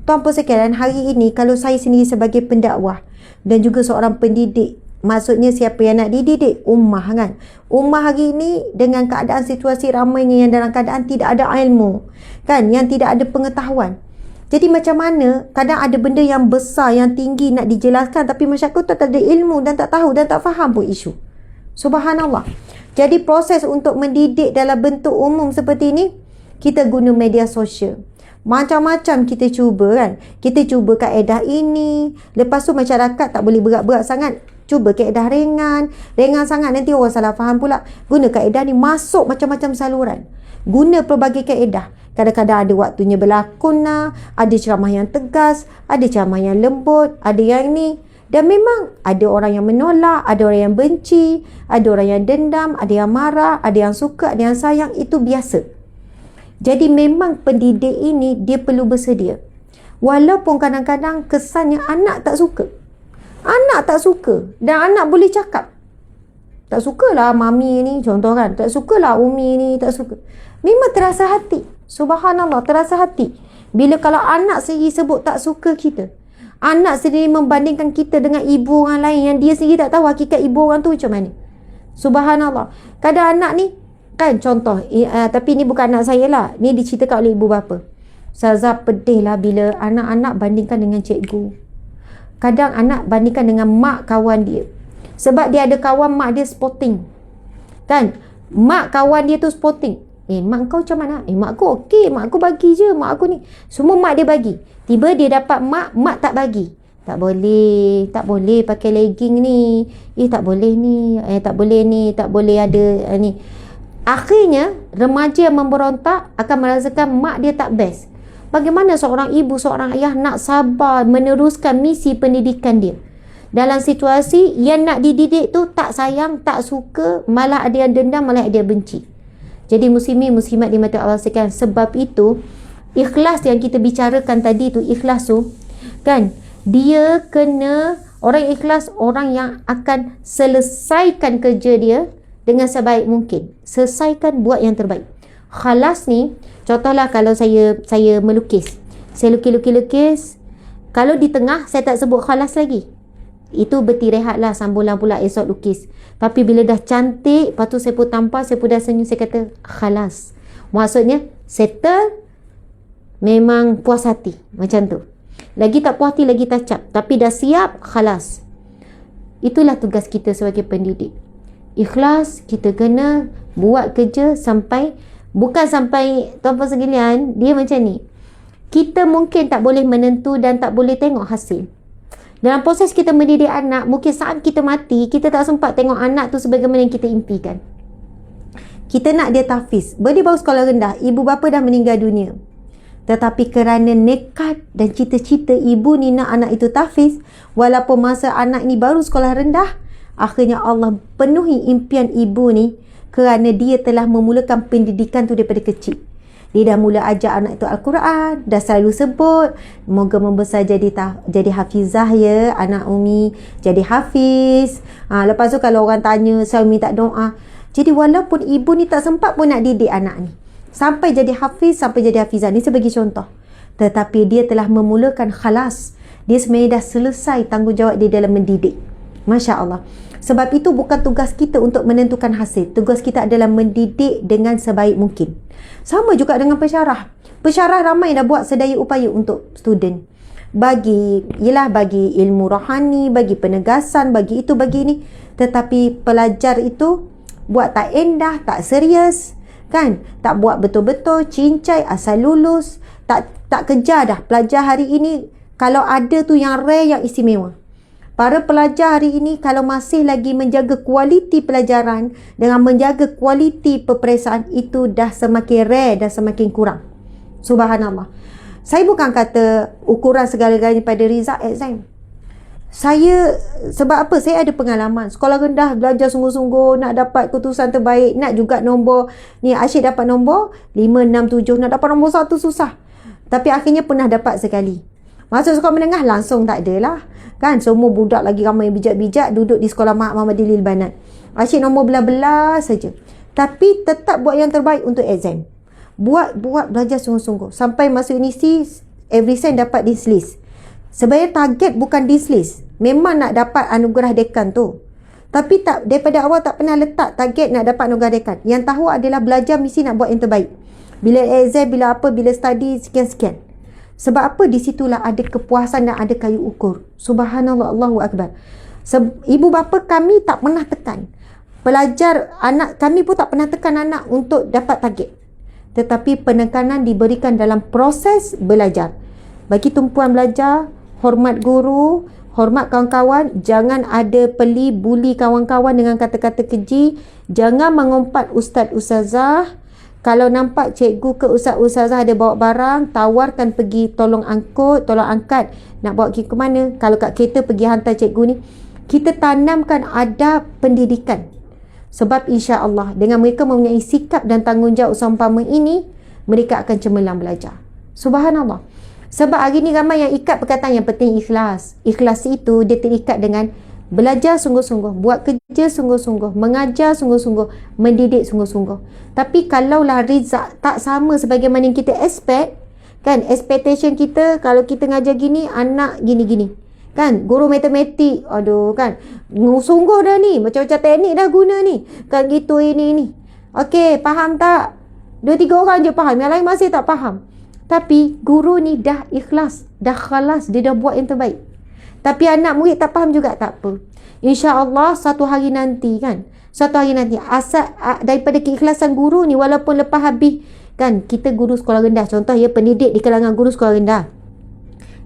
Tuan-tuan sekalian, hari ini kalau saya sendiri sebagai pendakwah dan juga seorang pendidik, maksudnya siapa yang nak dididik? Ummah kan. Ummah hari ini dengan keadaan situasi ramainya yang dalam keadaan tidak ada ilmu. Kan, yang tidak ada pengetahuan. Jadi macam mana kadang ada benda yang besar, yang tinggi nak dijelaskan, tapi masyarakat tak ada ilmu dan tak tahu dan tak faham pun isu. Subhanallah. Jadi proses untuk mendidik dalam bentuk umum seperti ini, kita guna media sosial. Macam-macam kita cuba kan. Kita cuba kaedah ini. Lepas tu masyarakat tak boleh berat-berat sangat. Cuba kaedah ringan. Ringan sangat nanti orang salah faham pula. Guna kaedah ni masuk macam-macam saluran. Guna pelbagai kaedah. Kadang-kadang ada waktunya berlakon lah. Ada ceramah yang tegas. Ada ceramah yang lembut. Ada yang ni. Dan memang ada orang yang menolak. Ada orang yang benci. Ada orang yang dendam. Ada yang marah. Ada yang suka. Ada yang sayang. Itu biasa. Jadi memang pendidik ini dia perlu bersedia. Walaupun kadang-kadang kesannya anak tak suka. Anak tak suka. Dan anak boleh cakap. Tak sukalah mami ni, contoh kan. Tak sukalah umi ni, tak suka. Memang terasa hati. Subhanallah, terasa hati. Bila kalau anak sendiri sebut tak suka kita. Anak sendiri membandingkan kita dengan ibu orang lain yang dia sendiri tak tahu hakikat ibu orang tu macam mana. Subhanallah. Kadang anak ni, kan contoh, tapi ni bukan anak saya lah. Ni diceritakan oleh ibu bapa. Ustazah pedih lah bila anak-anak bandingkan dengan cikgu. Kadang anak bandingkan dengan mak kawan dia. Sebab dia ada kawan mak dia sporting. Kan? Mak kawan dia tu sporting. Mak kau macam mana? Mak aku okey. Mak aku bagi je. Mak aku ni. Semua mak dia bagi. Tiba dia dapat mak tak bagi. Tak boleh. Tak boleh pakai legging ni. Tak boleh ni. Tak boleh ni. Tak boleh ada ni. Akhirnya, remaja yang memberontak akan merasakan mak dia tak best. Bagaimana seorang ibu, seorang ayah nak sabar meneruskan misi pendidikan dia? Dalam situasi yang nak dididik tu tak sayang, tak suka, malah ada yang dendam, malah ada yang benci. Jadi muslimin, muslimat di mata Allah sekalian, sebab itu, ikhlas yang kita bicarakan tadi tu, ikhlas tu, kan, dia kena, orang ikhlas, orang yang akan selesaikan kerja dia dengan sebaik mungkin. Selesaikan, buat yang terbaik. Khalas ni, contohlah kalau saya melukis. Saya lukis. Kalau di tengah, saya tak sebut khalas lagi. Itu berhenti rehat lah, sambulan pula esok lukis. Tapi bila dah cantik, lepas tu saya pun tampar, saya pun dah senyum, saya kata khalas. Maksudnya, settle, memang puas hati. Macam tu. Lagi tak puas hati, lagi touch up. Tapi dah siap, khalas. Itulah tugas kita sebagai pendidik. Ikhlas, kita kena buat kerja sampai, bukan sampai, tuan-puan sekalian, dia macam ni. Kita mungkin tak boleh menentu dan tak boleh tengok hasil. Dalam proses kita mendidik anak, mungkin saat kita mati, kita tak sempat tengok anak tu sebagaimana yang kita impikan. Kita nak dia tahfiz. Dia baru sekolah rendah, ibu bapa dah meninggal dunia. Tetapi kerana nekat dan cita-cita ibu ni nak anak itu tahfiz, walaupun masa anak ni baru sekolah rendah, akhirnya Allah penuhi impian ibu ni kerana dia telah memulakan pendidikan tu daripada kecil. Dia dah mula ajar anak itu Al-Quran, dah selalu sebut, moga membesar jadi hafizah ya, anak Umi jadi hafiz. Lepas tu kalau orang tanya, selalu minta doa. Jadi walaupun ibu ni tak sempat pun nak didik anak ni, sampai jadi hafiz, sampai jadi hafizah. Ni sebagai contoh. Tetapi dia telah memulakan khalas. Dia sebenarnya dah selesai tanggungjawab dia dalam mendidik. Masya Allah. Sebab itu bukan tugas kita untuk menentukan hasil. Tugas kita adalah mendidik dengan sebaik mungkin. Sama juga dengan pensyarah. Pensyarah ramai dah buat sedaya upaya untuk student. Bagi ilmu rohani, bagi penegasan, bagi itu, bagi ini. Tetapi pelajar itu buat tak endah, tak serius, kan? Tak buat betul-betul, cincai, asal lulus. Tak kejar dah. Pelajar hari ini, kalau ada tu yang rare, yang istimewa. Para pelajar hari ini kalau masih lagi menjaga kualiti pelajaran dengan menjaga kualiti peperiksaan, itu dah semakin rare, dah semakin kurang. Subhanallah. Saya bukan kata ukuran segala-galanya pada result exam. Sebab apa? Saya ada pengalaman. Sekolah rendah belajar sungguh-sungguh nak dapat keputusan terbaik, nak juga nombor ni, asyik dapat nombor 5, 6, 7, nak dapat nombor 1 susah. Tapi akhirnya pernah dapat sekali. Masuk sekolah menengah langsung tak adalah. Kan semua budak lagi ramai bijak-bijak duduk di sekolah Muhammadiyah Lil Banat. Asyik nombor belah-belah saja. Tapi tetap buat yang terbaik untuk exam. Buat belajar sungguh-sungguh. Sampai masuk universiti, every sen dapat dislist. Sebenarnya target bukan dislist. Memang nak dapat anugerah dekan tu. Tapi daripada awal tak pernah letak target nak dapat anugerah dekan. Yang tahu adalah belajar mesti nak buat yang terbaik. Bila exam, bila apa, bila study, sekian-sekian. Sebab apa? Di situlah ada kepuasan dan ada kayu ukur. Subhanallah, Allahu Akbar. Ibu bapa kami tak pernah tekan. Pelajar, anak kami pun tak pernah tekan anak untuk dapat target. tetapi penekanan diberikan dalam proses belajar. Bagi tumpuan belajar, hormat guru, hormat kawan-kawan, jangan ada peli buli kawan-kawan dengan kata-kata keji, jangan mengumpat ustaz-ustazah. Kalau nampak cikgu ke ustaz-ustazah ada bawa barang, tawarkan pergi tolong angkut, tolong angkat, nak bawa pergi ke mana. Kalau kat kereta pergi hantar cikgu ni. Kita tanamkan adab pendidikan. Sebab insya-Allah dengan mereka mempunyai sikap dan tanggungjawab seumpama ini, mereka akan cemerlang belajar. Subhanallah. Sebab hari ni ramai yang ikat perkataan yang penting ikhlas. Ikhlas itu dia terikat dengan belajar sungguh-sungguh, buat kerja sungguh-sungguh, mengajar sungguh-sungguh, mendidik sungguh-sungguh. Tapi kalaulah result tak sama sebagaimana yang kita expect, kan, expectation kita kalau kita ngajar gini, anak gini-gini. Kan, guru matematik, aduh kan, sungguh dah ni, macam-macam teknik dah guna ni. Kan gitu ini. Okey, faham tak? 2-3 orang je faham, yang lain masih tak faham. Tapi guru ni dah ikhlas, dah khalas, dia dah buat yang terbaik. Tapi anak murid tak faham juga, tak apa. InsyaAllah satu hari nanti kan, asal daripada keikhlasan guru ni, walaupun lepas habis kan, kita guru sekolah rendah, contoh ya, pendidik di kalangan guru sekolah rendah,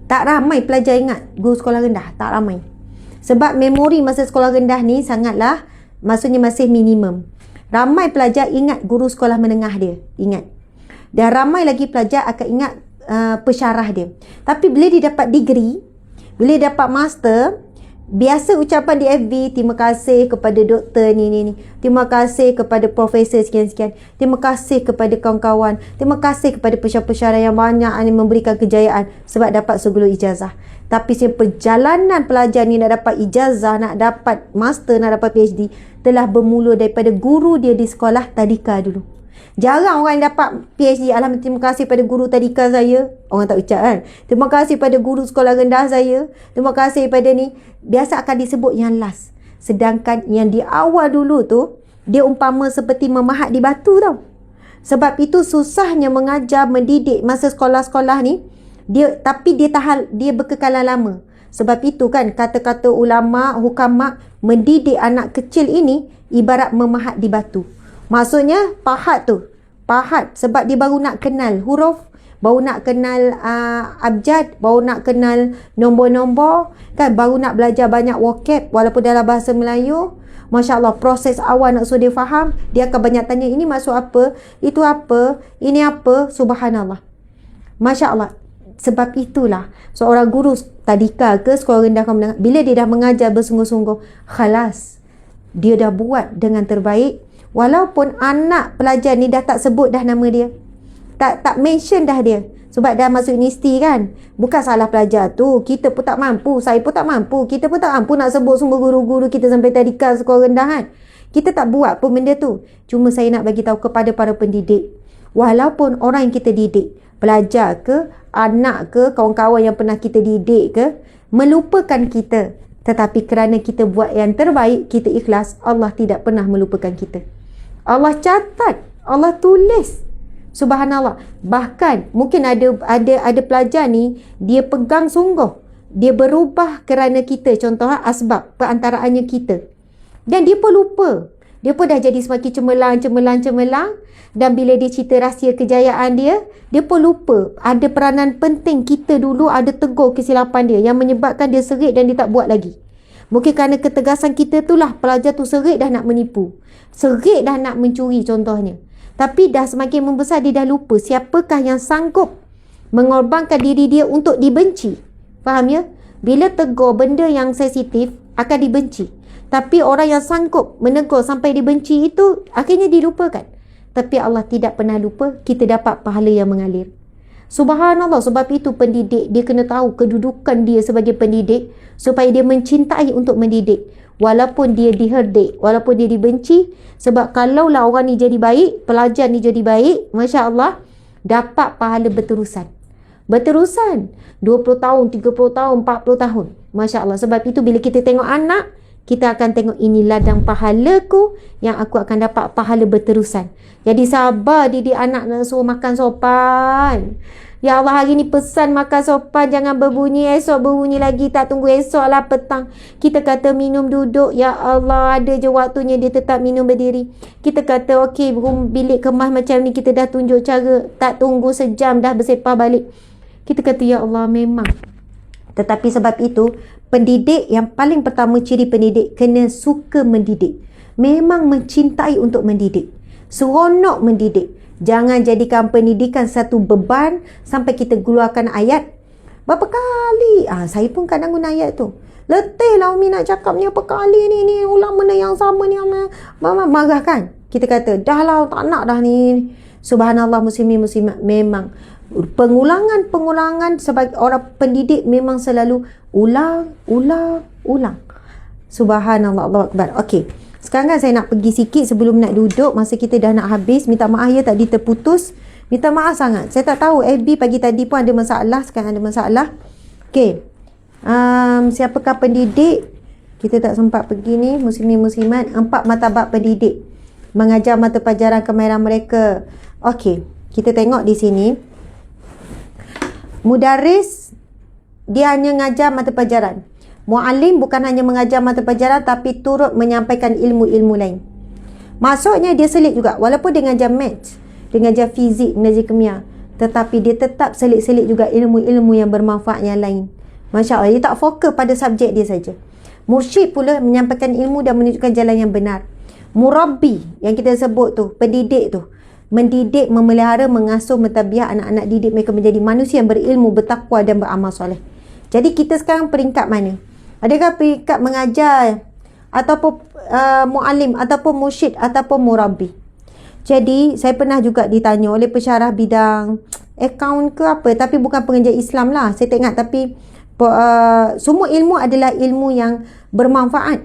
tak ramai pelajar ingat guru sekolah rendah, tak ramai. Sebab memori masa sekolah rendah ni sangatlah, maksudnya masih minimum. Ramai pelajar ingat guru sekolah menengah dia, ingat. Dan ramai lagi pelajar akan ingat pensyarah dia. Tapi bila dia dapat degree, bila dia dapat master, biasa ucapan di FB, terima kasih kepada doktor ni. Terima kasih kepada profesor sekian-sekian. Terima kasih kepada kawan-kawan. Terima kasih kepada pensyarah yang banyak yang memberikan kejayaan sebab dapat segulur ijazah. Tapi perjalanan pelajar ni nak dapat ijazah, nak dapat master, nak dapat PhD telah bermula daripada guru dia di sekolah tadika dulu. Jarang orang yang dapat PhD, alhamdulillah, terima kasih pada guru tadika saya. Orang tak ucap kan. Terima kasih pada guru sekolah rendah saya. Terima kasih pada ni. Biasa akan disebut yang last. Sedangkan yang di awal dulu tu, dia umpama seperti memahat di batu tau. Sebab itu susahnya mengajar, mendidik masa sekolah-sekolah ni. Tapi dia berkekalan lama. Sebab itu kan kata-kata ulama, hukama, mendidik anak kecil ini ibarat memahat di batu. Maksudnya pahat sebab dia baru nak kenal huruf, baru nak kenal abjad, baru nak kenal nombor-nombor, kan, baru nak belajar banyak vocab walaupun dalam bahasa Melayu. Masya Allah, proses awal nak suruh dia faham, dia akan banyak tanya, ini maksud apa, itu apa, ini apa. Subhanallah, Masya Allah. Sebab itulah seorang guru tadika ke sekolah rendah ke menengah, bila dia dah mengajar bersungguh-sungguh, khalas, dia dah buat dengan terbaik. Walaupun anak pelajar ni dah tak sebut dah nama dia, tak mention dah dia, sebab dah masuk universiti kan. Bukan salah pelajar tu, kita pun tak mampu, saya pun tak mampu, kita pun tak mampu nak sebut semua guru-guru kita sampai tadika sekolah rendah kan. Kita tak buat pun benda tu. Cuma saya nak bagi tahu kepada para pendidik, walaupun orang yang kita didik, pelajar ke, anak ke, kawan-kawan yang pernah kita didik ke, melupakan kita, tetapi kerana kita buat yang terbaik, kita ikhlas, Allah tidak pernah melupakan kita. Allah catat, Allah tulis. Subhanallah. Bahkan mungkin ada pelajar ni, dia pegang sungguh, dia berubah kerana kita, contoh asbab perantaraannya kita, dan dia pun lupa. Dia pun dah jadi semakin cemerlang, dan bila dia cerita rahsia kejayaan dia pun lupa ada peranan penting kita dulu ada tegur kesilapan dia yang menyebabkan dia serik dan dia tak buat lagi. Mungkin kerana ketegasan kita itulah pelajar tu serik dah nak menipu, serik dah nak mencuri contohnya. Tapi dah semakin membesar, dia dah lupa siapakah yang sanggup mengorbankan diri dia untuk dibenci. Faham ya? Bila tegur benda yang sensitif akan dibenci. Tapi orang yang sanggup menegur sampai dibenci itu akhirnya dilupakan. Tapi Allah tidak pernah lupa, kita dapat pahala yang mengalir. Subhanallah, sebab itu pendidik dia kena tahu kedudukan dia sebagai pendidik supaya dia mencintai untuk mendidik. Walaupun dia diherdik, walaupun dia dibenci. Sebab kalaulah orang ni jadi baik, pelajar ni jadi baik, Masya Allah, dapat pahala berterusan. 20 tahun, 30 tahun, 40 tahun. Masya Allah. Sebab itu bila kita tengok anak, kita akan tengok ini ladang pahalaku yang aku akan dapat pahala berterusan. Jadi sabar didik anak nak suruh makan sopan. Ya Allah, hari ni pesan makan sopan, jangan berbunyi, esok berbunyi lagi, tak tunggu esok lah petang. Kita kata minum duduk, ya Allah, ada je waktunya dia tetap minum berdiri. Kita kata okey, bilik kemas macam ni, kita dah tunjuk cara, tak tunggu sejam dah bersepah balik. Kita kata ya Allah, memang. Tetapi sebab itu, pendidik yang paling pertama, ciri pendidik kena suka mendidik. Memang mencintai untuk mendidik. Seronok mendidik. Jangan jadikan pendidikan satu beban sampai kita keluarkan ayat. Berapa kali? Saya pun kadang guna ayat tu. Letih lah Umi nak cakap ni apa kali ni ulang benda yang sama ni. Marah kan? Kita kata, dah lah tak nak dah ni. Subhanallah muslimin muslimat. Memang pengulangan sebagai orang pendidik memang selalu ulang. Subhanallah, Allah Akbar. Okey. Sekarang saya nak pergi sikit sebelum nak duduk. Masa kita dah nak habis. Minta maaf ya tadi terputus. Minta maaf sangat. Saya tak tahu FB pagi tadi pun ada masalah. Sekarang ada masalah. Okey. Siapakah pendidik? Kita tak sempat pergi ni. Muslimin muslimat. 4 martabat pendidik. Mengajar mata pelajaran kemahiran mereka. Okey. Kita tengok di sini. Mudaris, dia hanya mengajar mata pelajaran. Muallim bukan hanya mengajar mata pelajaran tapi turut menyampaikan ilmu-ilmu lain. Maksudnya dia selit juga. Walaupun dia mengajar maths, dia mengajar fizik, mengajar kimia, tetapi dia tetap selit-selit juga ilmu-ilmu yang bermanfaat yang lain. Masya Allah, dia tak fokus pada subjek dia saja. Mursyid pula menyampaikan ilmu dan menunjukkan jalan yang benar. Murabbi yang kita sebut tu, pendidik tu, mendidik, memelihara, mengasuh, mentarbiyah anak-anak didik mereka menjadi manusia yang berilmu, bertakwa dan beramal soleh. Jadi kita sekarang peringkat mana? Adakah peringkat mengajar ataupun muallim ataupun mursyid ataupun murabbi? Jadi saya pernah juga ditanya oleh pensyarah bidang akaun ke apa, tapi bukan pengajar Islam lah. Saya tak ingat, tapi semua ilmu adalah ilmu yang bermanfaat.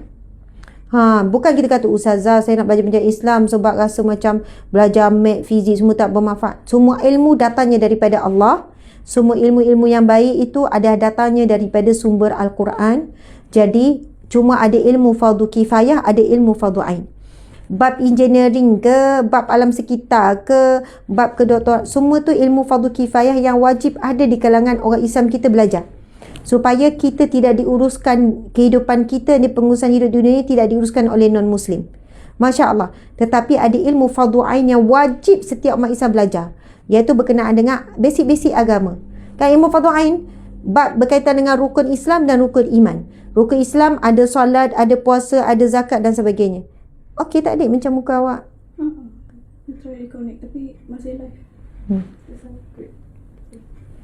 Bukan kita kata ustazah saya nak belajar Islam sebab rasa macam belajar math, fizik semua tak bermanfaat. Semua ilmu datangnya daripada Allah. Semua ilmu-ilmu yang baik itu ada datangnya daripada sumber Al-Quran. Jadi cuma ada ilmu fardu kifayah, ada ilmu fardu ain. Bab engineering ke, bab alam sekitar ke, bab kedoktoran, semua tu ilmu fardu kifayah yang wajib ada di kalangan orang Islam kita belajar. Supaya kita tidak diuruskan, kehidupan kita di pengurusan hidup dunia ini tidak diuruskan oleh non-Muslim. Masya Allah. Tetapi ada ilmu fardu ain yang wajib setiap umat Islam belajar, iaitu berkenaan dengan basic-basic agama. Kan ilmu fardu ain bab berkaitan dengan rukun Islam dan rukun iman. Rukun Islam ada solat, ada puasa, ada zakat dan sebagainya. Okey tak adik macam muka awak? Try connect tapi masih live.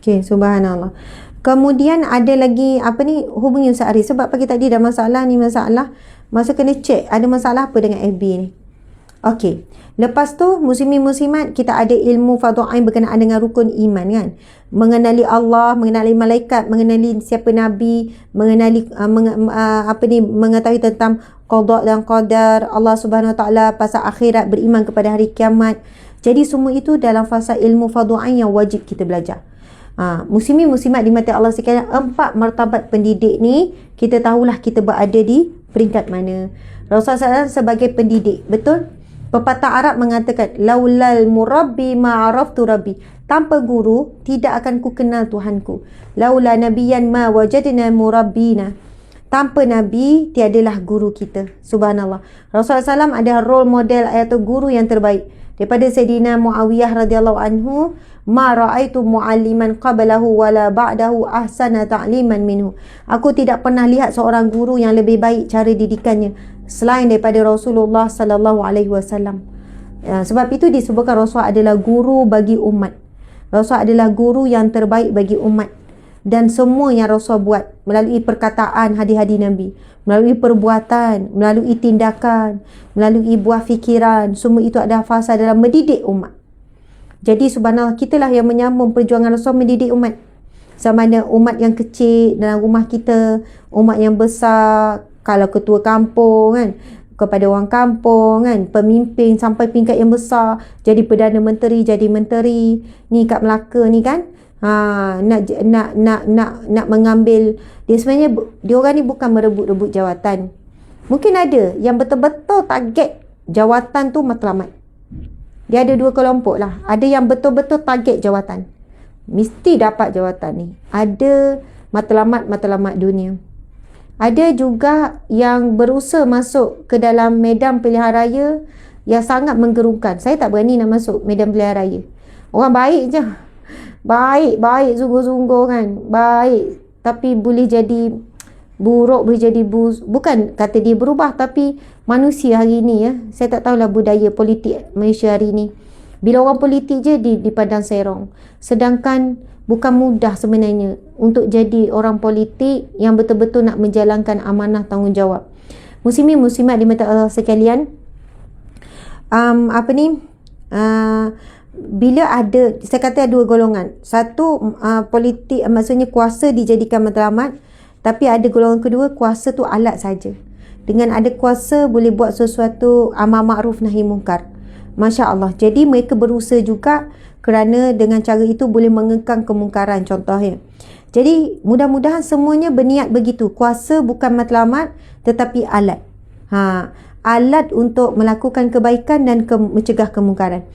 Okey, subhanallah. Kemudian ada lagi apa ni, hubungi Ustaz Arif sebab pagi tadi dah masalah ni masalah. Masa kena check ada masalah apa dengan FB ni. Okey. Lepas tu muslimin muslimat, kita ada ilmu fardu ain berkenaan dengan rukun iman kan. Mengenali Allah, mengenali malaikat, mengenali siapa nabi, mengenali mengetahui tentang qada dan qadar, Allah Subhanahu Wa Taala, pasal akhirat, beriman kepada hari kiamat. Jadi semua itu dalam fasa ilmu fardu ain yang wajib kita belajar. Muslimin muslimat di mata Allah sekalian, 4 martabat pendidik ni kita tahulah kita berada di peringkat mana. Rasulullah SAW sebagai pendidik, betul? Pepatah Arab mengatakan, laulal murabbi ma'araftu rabbi. Tanpa guru tidak akan ku kenal Tuhanku. Laula nabiyan ma wajadna murabbina. Tanpa nabi tiadalah guru kita. Subhanallah. Rasulullah SAW ada role model atau guru yang terbaik. Daripada Sayyidina Muawiyah radhiyallahu anhu, ma ra'aitu mu'alliman qablahu wala ba'dahu ahsana ta'liman minhu. Aku tidak pernah lihat seorang guru yang lebih baik cara didikannya selain daripada Rasulullah sallallahu alaihi wasallam. Sebab itu disebutkan Rasul adalah guru bagi umat. Rasul adalah guru yang terbaik bagi umat. Dan semua yang Rasul buat melalui perkataan hadis-hadis Nabi, melalui perbuatan, melalui tindakan, melalui buah fikiran, semua itu adalah fasa dalam mendidik umat. Jadi subhanallah, kitalah yang menyambung perjuangan Rasul mendidik umat. Sama ada umat yang kecil dalam rumah kita, umat yang besar, kalau ketua kampung kan, kepada orang kampung kan, pemimpin sampai tingkat yang besar, jadi Perdana Menteri, jadi menteri, ni kat Melaka ni kan, nak mengambil, dia sebenarnya dia orang ni bukan merebut-rebut jawatan. Mungkin ada yang betul-betul target jawatan tu matlamat. Dia ada dua kelompok lah. Ada yang betul-betul target jawatan, mesti dapat jawatan ni. Ada matlamat dunia. Ada juga yang berusaha masuk ke dalam medan pilihan raya yang sangat menggerunkan. Saya tak berani nak masuk medan pilihan raya. Orang baik je, baik sungguh-sungguh kan, baik, tapi boleh jadi buruk, boleh jadi bukan kata dia berubah, tapi manusia hari ni ya, saya tak tahulah budaya politik Malaysia hari ni. Bila orang politik je dipandang serong. Sedangkan bukan mudah sebenarnya untuk jadi orang politik yang betul-betul nak menjalankan amanah tanggungjawab. Muslimin muslimat dimata Allah sekalian, bila ada, saya kata ada dua golongan. Satu, politik, maksudnya kuasa dijadikan matlamat. Tapi ada golongan kedua, kuasa tu alat saja. Dengan ada kuasa boleh buat sesuatu amar makruf nahi mungkar. Masya Allah. Jadi mereka berusaha juga kerana dengan cara itu boleh mengekang kemungkaran contohnya. Jadi mudah-mudahan semuanya berniat begitu. Kuasa bukan matlamat tetapi alat. Alat untuk melakukan kebaikan dan mencegah kemungkaran.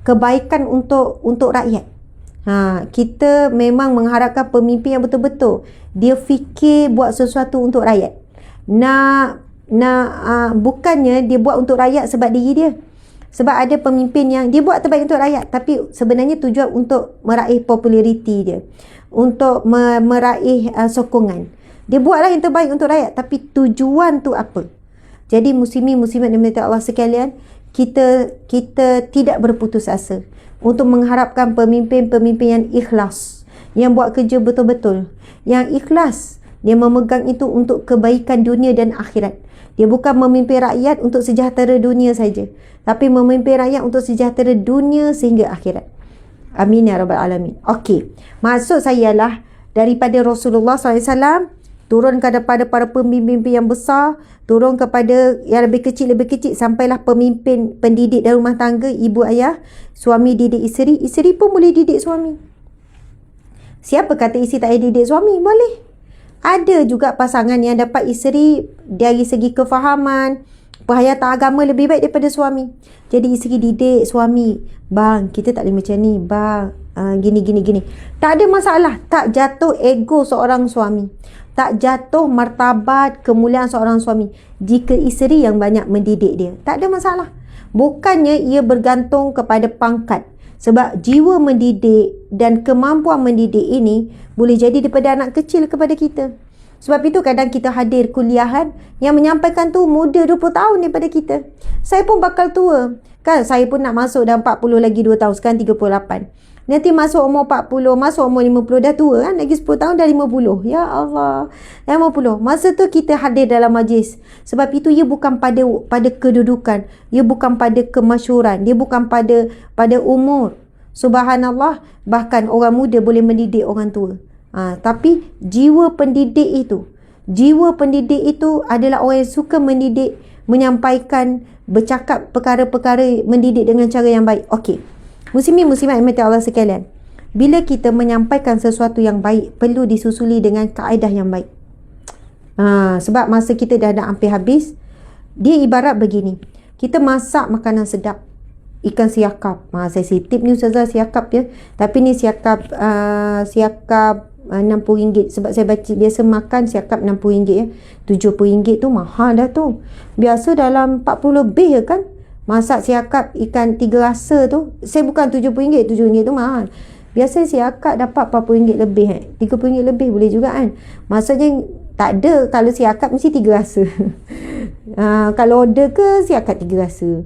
Kebaikan untuk rakyat. Kita memang mengharapkan pemimpin yang betul-betul dia fikir buat sesuatu untuk rakyat. Bukannya dia buat untuk rakyat sebab diri dia. Sebab ada pemimpin yang dia buat terbaik untuk rakyat, tapi sebenarnya tujuan untuk meraih populariti dia, untuk meraih sokongan. Dia buatlah yang terbaik untuk rakyat, tapi tujuan tu apa? Jadi muslimin muslimat dimata Allah sekalian, kita tidak berputus asa untuk mengharapkan pemimpin-pemimpin yang ikhlas, yang buat kerja betul-betul, yang ikhlas. Dia memegang itu untuk kebaikan dunia dan akhirat. Dia bukan memimpin rakyat untuk sejahtera dunia saja, tapi memimpin rakyat untuk sejahtera dunia sehingga akhirat. Amin ya rabbal alamin. Okey, maksud saya ialah daripada Rasulullah SAW turun kepada para pemimpin yang besar, turun kepada yang lebih kecil sampailah pemimpin pendidik dalam rumah tangga, ibu ayah, suami didik isteri, isteri pun boleh didik suami. Siapa kata isteri tak boleh didik suami? Boleh. Ada juga pasangan yang dapat isteri dari segi kefahaman, penghayatan agama lebih baik daripada suami. Jadi isteri didik suami, bang, kita tak boleh macam ni, bang, gini. Tak ada masalah. Tak jatuh ego seorang suami, tak jatuh martabat kemuliaan seorang suami jika isteri yang banyak mendidik dia. Tak ada masalah. Bukannya ia bergantung kepada pangkat. Sebab jiwa mendidik dan kemampuan mendidik ini boleh jadi daripada anak kecil kepada kita. Sebab itu kadang kita hadir kuliahan yang menyampaikan tu muda 20 tahun daripada kita. Saya pun bakal tua. Kan saya pun nak masuk dah 40 lagi 2 tahun. Sekarang 38. Nanti masuk umur 40, masuk umur 50 dah tua kan. Lagi 10 tahun dah 50. Ya Allah. Dah 50. Masa tu kita hadir dalam majlis. Sebab itu ia bukan pada kedudukan. Ia bukan pada kemasyhuran. Dia bukan pada umur. Subhanallah. Bahkan orang muda boleh mendidik orang tua. Tapi jiwa pendidik itu adalah orang yang suka mendidik, menyampaikan, bercakap perkara-perkara, mendidik dengan cara yang baik. Okey. Muslimin muslimat yang Allah sekalian, bila kita menyampaikan sesuatu yang baik, perlu disusuli dengan kaedah yang baik. Sebab masa kita dah hampir habis. Dia ibarat begini. Kita masak makanan sedap, ikan siakap. Sensitif ni Ustazah siakap je. Tapi ni siakap RM60. Sebab saya biasa makan siakap RM60 ya. RM70 tu mahal dah tu. Biasa dalam RM40 lebih je kan. Masak siakap ikan 3 rasa tu, saya bukan RM70, RM7 tu mahal. Biasa siakap dapat RM40 lebih, RM30 lebih boleh juga kan. Maksudnya tak ada, kalau siakap mesti 3 rasa. Kalau order ke siakap 3 rasa.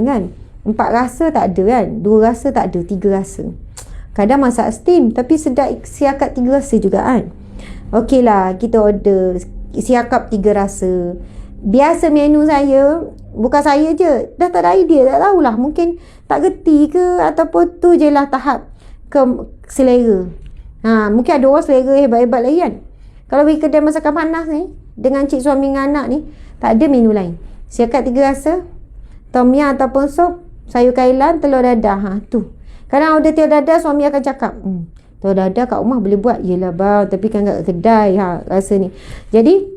Kan? 4 rasa tak ada kan, 2 rasa tak ada, 3 rasa. Kadang masak steam tapi sedap siakap 3 rasa juga kan. Okey lah, kita order siakap 3 rasa. Biasa menu saya, bukan saya je, dah tak ada idea, tak tahulah, mungkin tak gerti ke ataupun tu je lah tahap ke selera. Mungkin ada orang selera hebat-hebat lagi kan. Kalau pergi kedai masakan panas ni dengan cik suami dengan anak ni, tak ada menu lain. Siakap 3 rasa, tom yum ataupun sup, sayur kailan, telur dadah. Tu. Kadang order telur dadah, suami akan cakap, telur dadah kat rumah boleh buat. Yelah bang, tapi kan kat kedai rasa ni. Jadi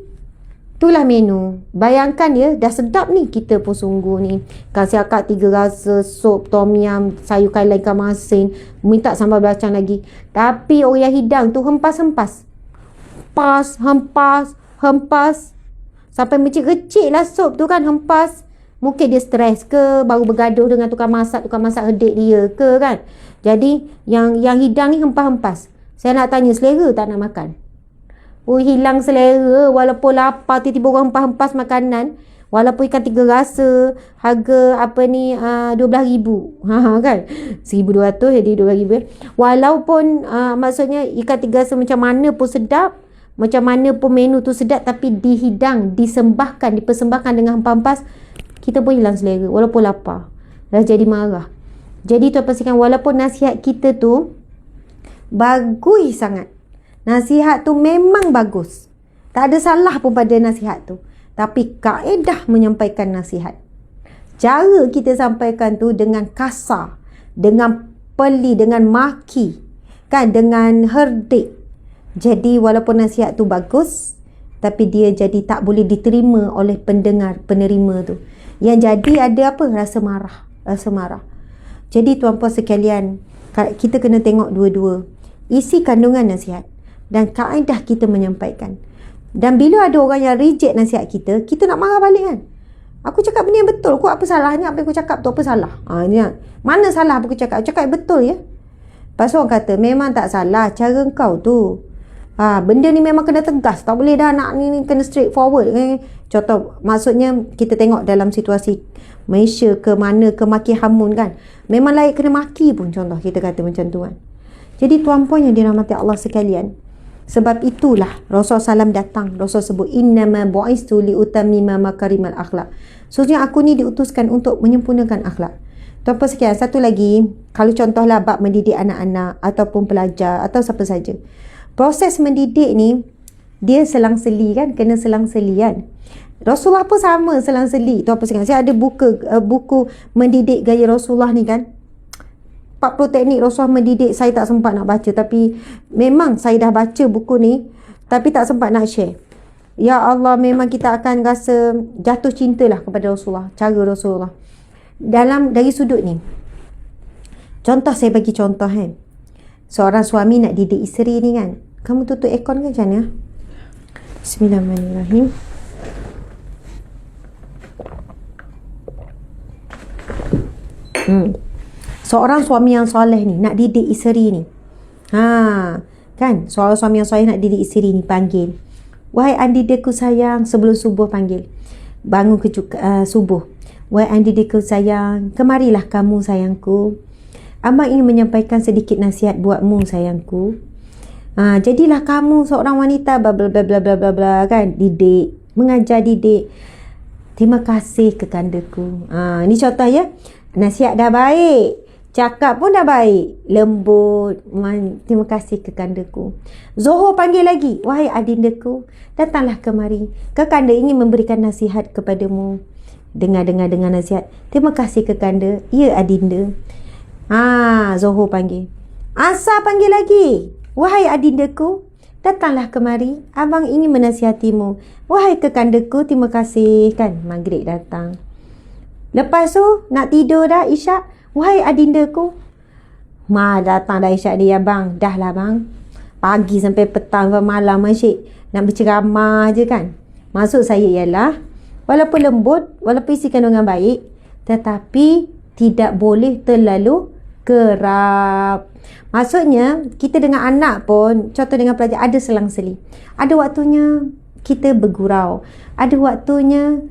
Itulah menu. Bayangkan ya, dah sedap ni. Kita pun sungguh ni. Kasih akak 3 rasa, sup, tom yum, sayur kailan ikan masin. Minta sambal belacan lagi. Tapi orang yang hidang tu hempas-hempas. Hempas. Sampai mencik-recik lah sup tu kan, hempas. Mungkin dia stres ke, baru bergaduh dengan tukang masak hedik dia ke kan. Jadi, yang hidang ni hempas-hempas. Saya nak tanya, selera tak nak makan? Oh, hilang selera. Walaupun lapar, tiba-tiba orang hempas-hempas makanan. Walaupun ikan 3 rasa, harga RM12,000. Kan? 1,200 jadi RM12,000. Walaupun maksudnya ikan 3 rasa macam mana pun sedap, macam mana pun menu tu sedap, tapi dihidang, dipersembahkan dengan hempas-hempas, kita pun hilang selera. Walaupun lapar. Dah jadi marah. Jadi tuan pastikan, walaupun nasihat kita tu bagus sangat. Nasihat tu memang bagus. Tak ada salah pun pada nasihat tu. Tapi kaedah menyampaikan nasihat. Cara kita sampaikan tu dengan kasar, dengan peli, dengan maki, kan, dengan herdik. Jadi walaupun nasihat tu bagus, tapi dia jadi tak boleh diterima oleh pendengar, penerima tu. Yang jadi ada apa? Rasa marah. Jadi tuan-puan sekalian, kita kena tengok dua-dua. Isi kandungan nasihat dan kaedah kita menyampaikan. Dan bila ada orang yang reject nasihat kita, kita nak marah balik kan. Aku cakap benda yang betul. Kau apa salahnya apa yang aku cakap tu? Apa salah? Mana salah apa aku cakap? Aku cakap betul ya. Lepas tu orang kata, memang tak salah cara kau tu. Benda ni memang kena tegas. Tak boleh dah nak ni kena straight forward. Contoh, maksudnya kita tengok dalam situasi Malaysia ke mana ke maki hamun kan. Memang layak kena maki pun, contoh kita kata macam tu kan. Jadi tuan-puan yang dirahmati Allah sekalian, sebab itulah Rasulullah SAW datang. Rasul sebut, innama bu'istu liutammima makarimal akhlak. Maksudnya aku ni diutuskan untuk menyempurnakan akhlak. Tuan-puan sekalian, satu lagi, kalau contohlah bab mendidik anak-anak ataupun pelajar atau siapa saja. Proses mendidik ni, dia selang-seli kan, kena selang-seli kan. Rasulullah pun sama selang-seli. Tuan-puan sekalian, saya ada buku mendidik gaya Rasulullah ni kan. 40 teknik Rasulullah mendidik. Saya tak sempat nak baca, tapi memang saya dah baca buku ni, tapi tak sempat nak share. Ya Allah, memang kita akan rasa jatuh cinta lah kepada Rasulullah, cara Rasulullah dari sudut ni. Contoh, saya bagi contoh kan. Seorang suami nak didik isteri ni kan. Kamu tutup aircon kan macam mana? Bismillahirrahmanirrahim. Seorang suami yang soleh ni nak didik isteri ni. Kan? Seorang suami yang soleh nak didik isteri ni, panggil, wahai andidaku sayang, sebelum subuh panggil. Bangun subuh. Wahai andidaku sayang, kemarilah kamu sayangku. Abang ingin menyampaikan sedikit nasihat buatmu sayangku. Jadilah kamu seorang wanita bla bla bla bla bla bla kan, didik, mengajar, didik. Terima kasih kekandaku. Ni contoh ya. Nasihat dah baik, cakap pun dah baik, lembut. Terima kasih kekandaku. Zohor panggil lagi, wahai adindaku, datanglah kemari. Kekanda ingin memberikan nasihat kepadamu. Dengar nasihat. Terima kasih kekanda. Ya adinda. Zohor panggil. Asar panggil lagi, wahai adindaku, datanglah kemari. Abang ingin menasihatimu. Wahai kekandaku, terima kasih. Kan, maghrib datang. Lepas tu nak tidur dah isyak. Wahai adindaku. Datang dah isyak dia, bang. Dah lah bang. Pagi sampai petang sampai malam asyik nak berceramah je kan. Maksud saya ialah, walaupun lembut, walaupun isi kandungan baik, tetapi tidak boleh terlalu kerap. Maksudnya kita dengan anak pun, contoh dengan pelajar, ada selang-seli. Ada waktunya kita bergurau. Ada waktunya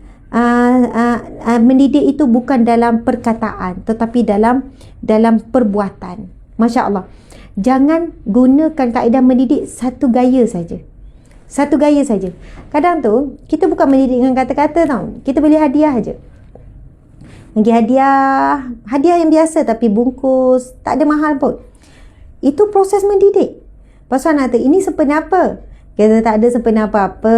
mendidik itu bukan dalam perkataan, tetapi dalam perbuatan. Masya Allah. Jangan gunakan kaedah mendidik satu gaya saja. Kadang tu kita bukan mendidik dengan kata-kata tau. Kita beli hadiah aja. Bagi hadiah yang biasa tapi bungkus, tak ada mahal pun. Itu proses mendidik. Pasal nak kata, ini sempena apa? Kita tak ada sempena apa-apa.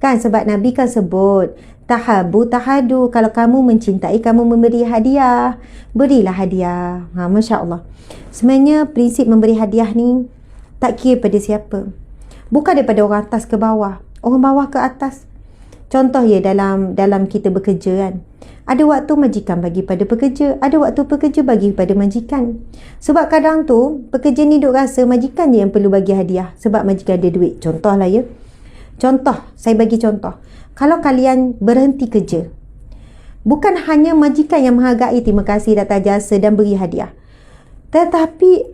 Kan, sebab Nabi kan sebut, tahabu tahadu. Kalau kamu mencintai, kamu memberi hadiah. Berilah hadiah. Masya Allah. Sebenarnya prinsip memberi hadiah ni tak kira pada siapa. Bukan daripada orang atas ke bawah, orang bawah ke atas. Contoh ya, dalam kita bekerja kan, ada waktu majikan bagi pada pekerja, ada waktu pekerja bagi pada majikan. Sebab kadang tu pekerja ni duk rasa majikan je yang perlu bagi hadiah sebab majikan ada duit. Contoh lah ya. Contoh, saya bagi contoh. Kalau kalian berhenti kerja, bukan hanya majikan yang menghargai terima kasih datang jasa dan beri hadiah, tetapi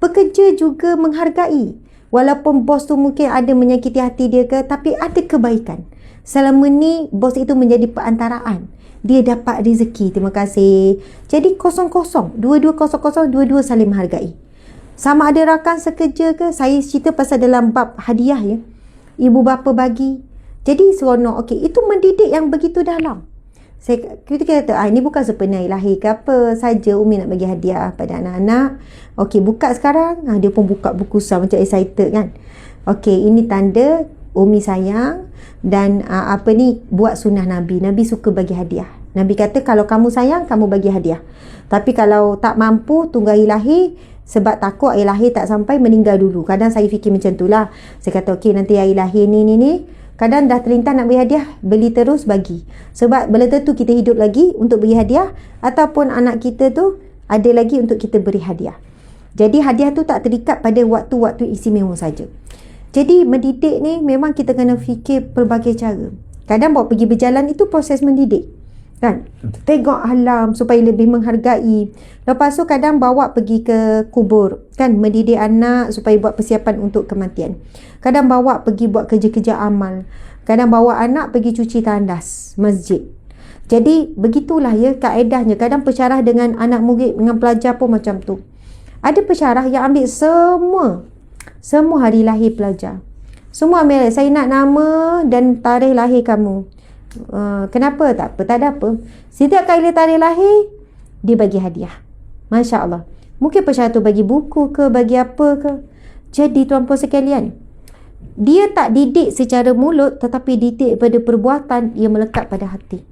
pekerja juga menghargai. Walaupun bos tu mungkin ada menyakiti hati dia ke, tapi ada kebaikan. Selama ni bos itu menjadi perantaraan. Dia dapat rezeki, terima kasih. Jadi kosong-kosong, dua-dua kosong-kosong, dua-dua saling menghargai. Sama ada rakan sekerja ke, saya cerita pasal dalam bab hadiah ya. Ibu bapa bagi. Jadi seronok. Okey, itu mendidik yang begitu dalam. Kita kata, ini bukan sempena ilahi ke apa saja. Umi nak bagi hadiah pada anak-anak. Okey, buka sekarang. Dia pun buka buku sah macam excited kan. Okey, ini tanda Umi sayang dan buat sunnah Nabi. Nabi suka bagi hadiah. Nabi kata kalau kamu sayang, kamu bagi hadiah. Tapi kalau tak mampu, tunggu hari lahir, sebab takut hari lahir tak sampai, meninggal dulu. Kadang saya fikir macam tu lah. Saya kata okey, nanti hari lahir ni. Kadang dah terlintas nak beri hadiah, beli terus bagi. Sebab belum tentu kita hidup lagi untuk beri hadiah, ataupun anak kita tu ada lagi untuk kita beri hadiah. Jadi hadiah tu tak terikat pada waktu-waktu istimewa saja. Jadi mendidik ni memang kita kena fikir pelbagai cara. Kadang bawa pergi berjalan itu proses mendidik. Kan? Tengok alam supaya lebih menghargai. Lepas tu kadang bawa pergi ke kubur. Kan? Mendidik anak supaya buat persiapan untuk kematian. Kadang bawa pergi buat kerja-kerja amal. Kadang bawa anak pergi cuci tandas masjid. Jadi begitulah ya kaedahnya. Kadang pesyarah dengan anak murid, dengan pelajar pun macam tu. Ada pesyarah yang ambil semua hari lahir pelajar. Semua ambil, saya nak nama dan tarikh lahir kamu. Kenapa? Tak apa, tak ada apa. Setiap kali tarikh lahir, dia bagi hadiah. Masya Allah. Mungkin pesyarah tu bagi buku ke, bagi apa ke. Jadi tuan-puan sekalian, dia tak didik secara mulut, tetapi didik pada perbuatan yang melekat pada hati.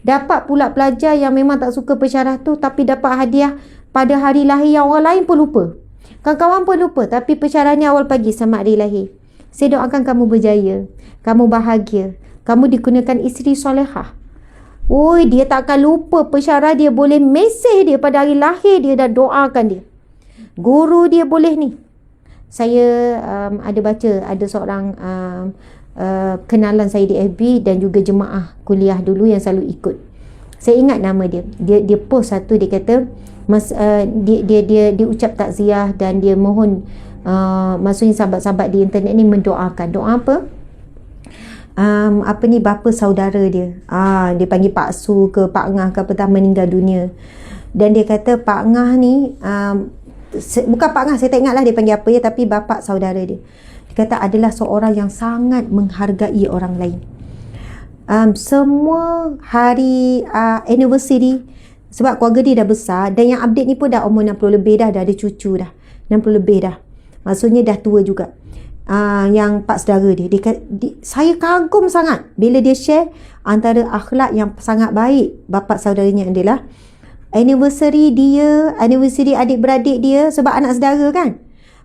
Dapat pula pelajar yang memang tak suka pesyarah tu, tapi dapat hadiah pada hari lahir yang orang lain pun lupa. Kawan-kawan pun lupa, tapi pesyarahnya awal pagi selamat hari lahir. Saya doakan kamu berjaya, kamu bahagia, kamu digunakan isteri solehah. Oi, dia tak akan lupa pesyarah dia, boleh mesej dia pada hari lahir dia dan doakan dia. Guru dia boleh ni. Saya ada baca, ada seorang kenalan saya di FB dan juga jemaah kuliah dulu yang selalu ikut. Saya ingat nama dia. Dia post satu, dia kata dia ucap takziah dan dia mohon maksudnya sahabat-sahabat di internet ni mendoakan. Doa apa? Bapa saudara dia. Dia panggil Pak Su ke Pak Ngah ke apa, meninggal dunia. Dan dia kata Pak Ngah ni bukan Pak Ngah, saya tak ingat lah dia panggil apa ya, tapi bapa saudara dia. Dia kata adalah seorang yang sangat menghargai orang lain. Semua hari anniversary, sebab keluarga dia dah besar dan yang update ni pun dah umur 60 lebih dah ada cucu dah. 60 lebih dah. Maksudnya dah tua juga. Yang pak saudara dia, saya kagum sangat bila dia share antara akhlak yang sangat baik bapa saudaranya adalah anniversary dia, anniversary adik-beradik dia, sebab anak saudara kan.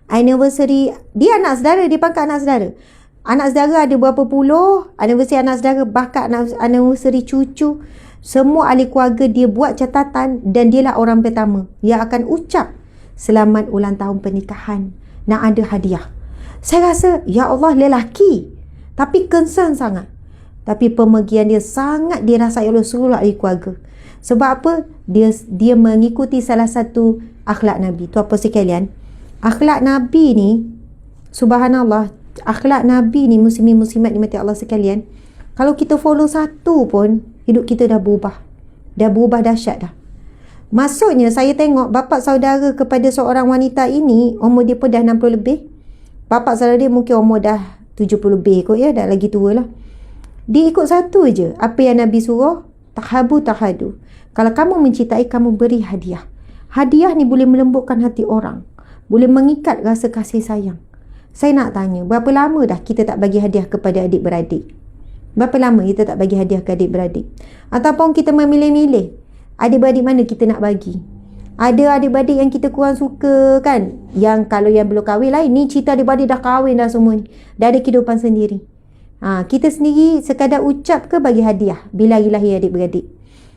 Anniversary dia anak saudara, dia pangkat anak saudara. Anak saudara ada berapa puluh, anniversary anak saudara, bahkan anniversary cucu, semua ahli keluarga dia buat catatan dan dialah orang pertama yang akan ucap selamat ulang tahun pernikahan, nak ada hadiah. Saya rasa, ya Allah, lelaki tapi concern sangat. Tapi pemergian dia sangat dirasai oleh seluruh ahli keluarga. Sebab apa? Dia mengikuti salah satu akhlak Nabi. Tu apa sekalian? Akhlak Nabi ni, subhanallah, akhlak Nabi ni muslimin-muslimat dimati Allah sekalian, kalau kita follow satu pun, hidup kita dah berubah. Dah berubah dahsyat dah. Maksudnya saya tengok bapa saudara kepada seorang wanita ini, umur dia pun dah 60 lebih. Bapa saudara dia mungkin umur dah 70 lebih kot ya, dah lagi tua lah. Dia ikut satu je, apa yang Nabi suruh, tahabu tahadu. Kalau kamu mencintai, kamu beri hadiah. Hadiah ni boleh melembutkan hati orang, boleh mengikat rasa kasih sayang. Saya nak tanya, berapa lama dah kita tak bagi hadiah kepada adik-beradik? Berapa lama kita tak bagi hadiah ke adik-beradik? Ataupun kita memilih-milih adik-beradik mana kita nak bagi? Ada adik-beradik yang kita kurang suka kan, yang kalau yang belum kahwin lain, ni cerita adik-beradik dah kahwin dah semua ni, dah ada kehidupan sendiri. Kita sendiri sekadar ucap ke bagi hadiah bila hari lahir adik-beradik.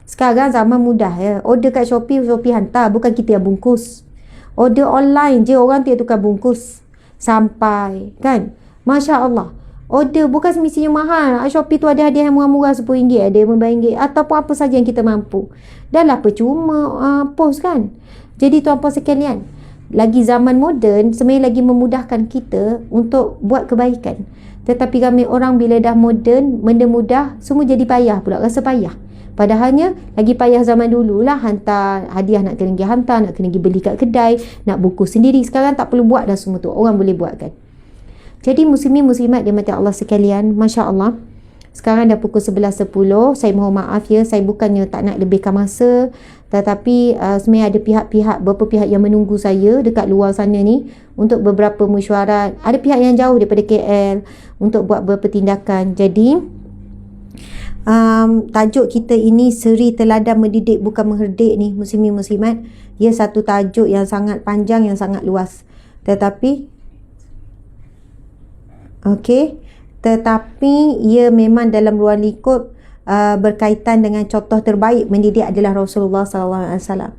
Sekarang zaman mudah ya. Order kat Shopee hantar, bukan kita yang bungkus. Order online je, orang tu yang tukar bungkus sampai, kan? Masya Allah. Order bukan semestinya mahal. Shopee tu ada hadiah yang murah-murah, RM10, ada yang RM15, ataupun apa saja yang kita mampu. Dah lah percuma post, kan? Jadi tuan-puan sekalian, lagi zaman moden sebenarnya lagi memudahkan kita untuk buat kebaikan. Tetapi ramai orang bila dah moden, benda mudah, semua jadi payah pula, rasa payah. Padahalnya lagi payah zaman dulu lah, hantar hadiah nak kena pergi hantar, nak kena pergi beli kat kedai, nak bungkus sendiri. Sekarang tak perlu buat dah semua tu, orang boleh buat, kan? Jadi muslimin muslimat dirahmati Allah sekalian, Masya Allah, sekarang dah pukul 11.10. Saya mohon maaf ya, saya bukannya tak nak lebihkan masa, tetapi sebenarnya ada beberapa pihak yang menunggu saya dekat luar sana ni untuk beberapa mesyuarat. Ada pihak yang jauh daripada KL untuk buat beberapa tindakan. Jadi tajuk kita ini Seri Teladan Mendidik Bukan Mengherdik ni, muslimin muslimat. Ia satu tajuk yang sangat panjang, yang sangat luas. Tetapi ia memang dalam ruang lingkup berkaitan dengan contoh terbaik mendidik adalah Rasulullah SAW.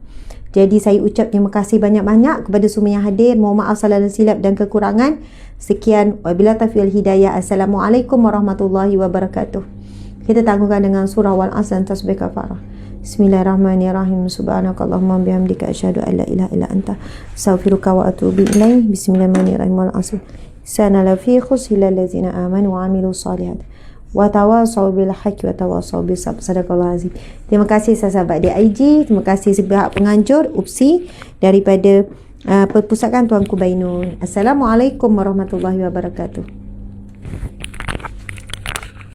Jadi saya ucap terima kasih banyak-banyak kepada semua yang hadir. Mohon maaf salah dan silap dan kekurangan. Sekian, wabillahi taufiq wal hidayah. Assalamualaikum warahmatullahi wabarakatuh. Kita tangguhkan dengan surah Wal Asr dan tasbih kafarah. Bismillahirrahmanirrahim. Subhanakallahumma bihamdika asyhadu an la ilaha illa anta astaghfiruka wa atubu ilaik. Bismillahirrahmanirrahim. Wal Asr. Sana la fi khusr lil ladzina amanu wa amilus solihat wa tawasaw bil haqqi wa tawasaw bis sabr. Sadaqallahu azim. Terima kasih sahabat DIG, terima kasih sepihak penganjur UPSI daripada Perpustakaan Tuanku Bainun. Assalamualaikum warahmatullahi wabarakatuh.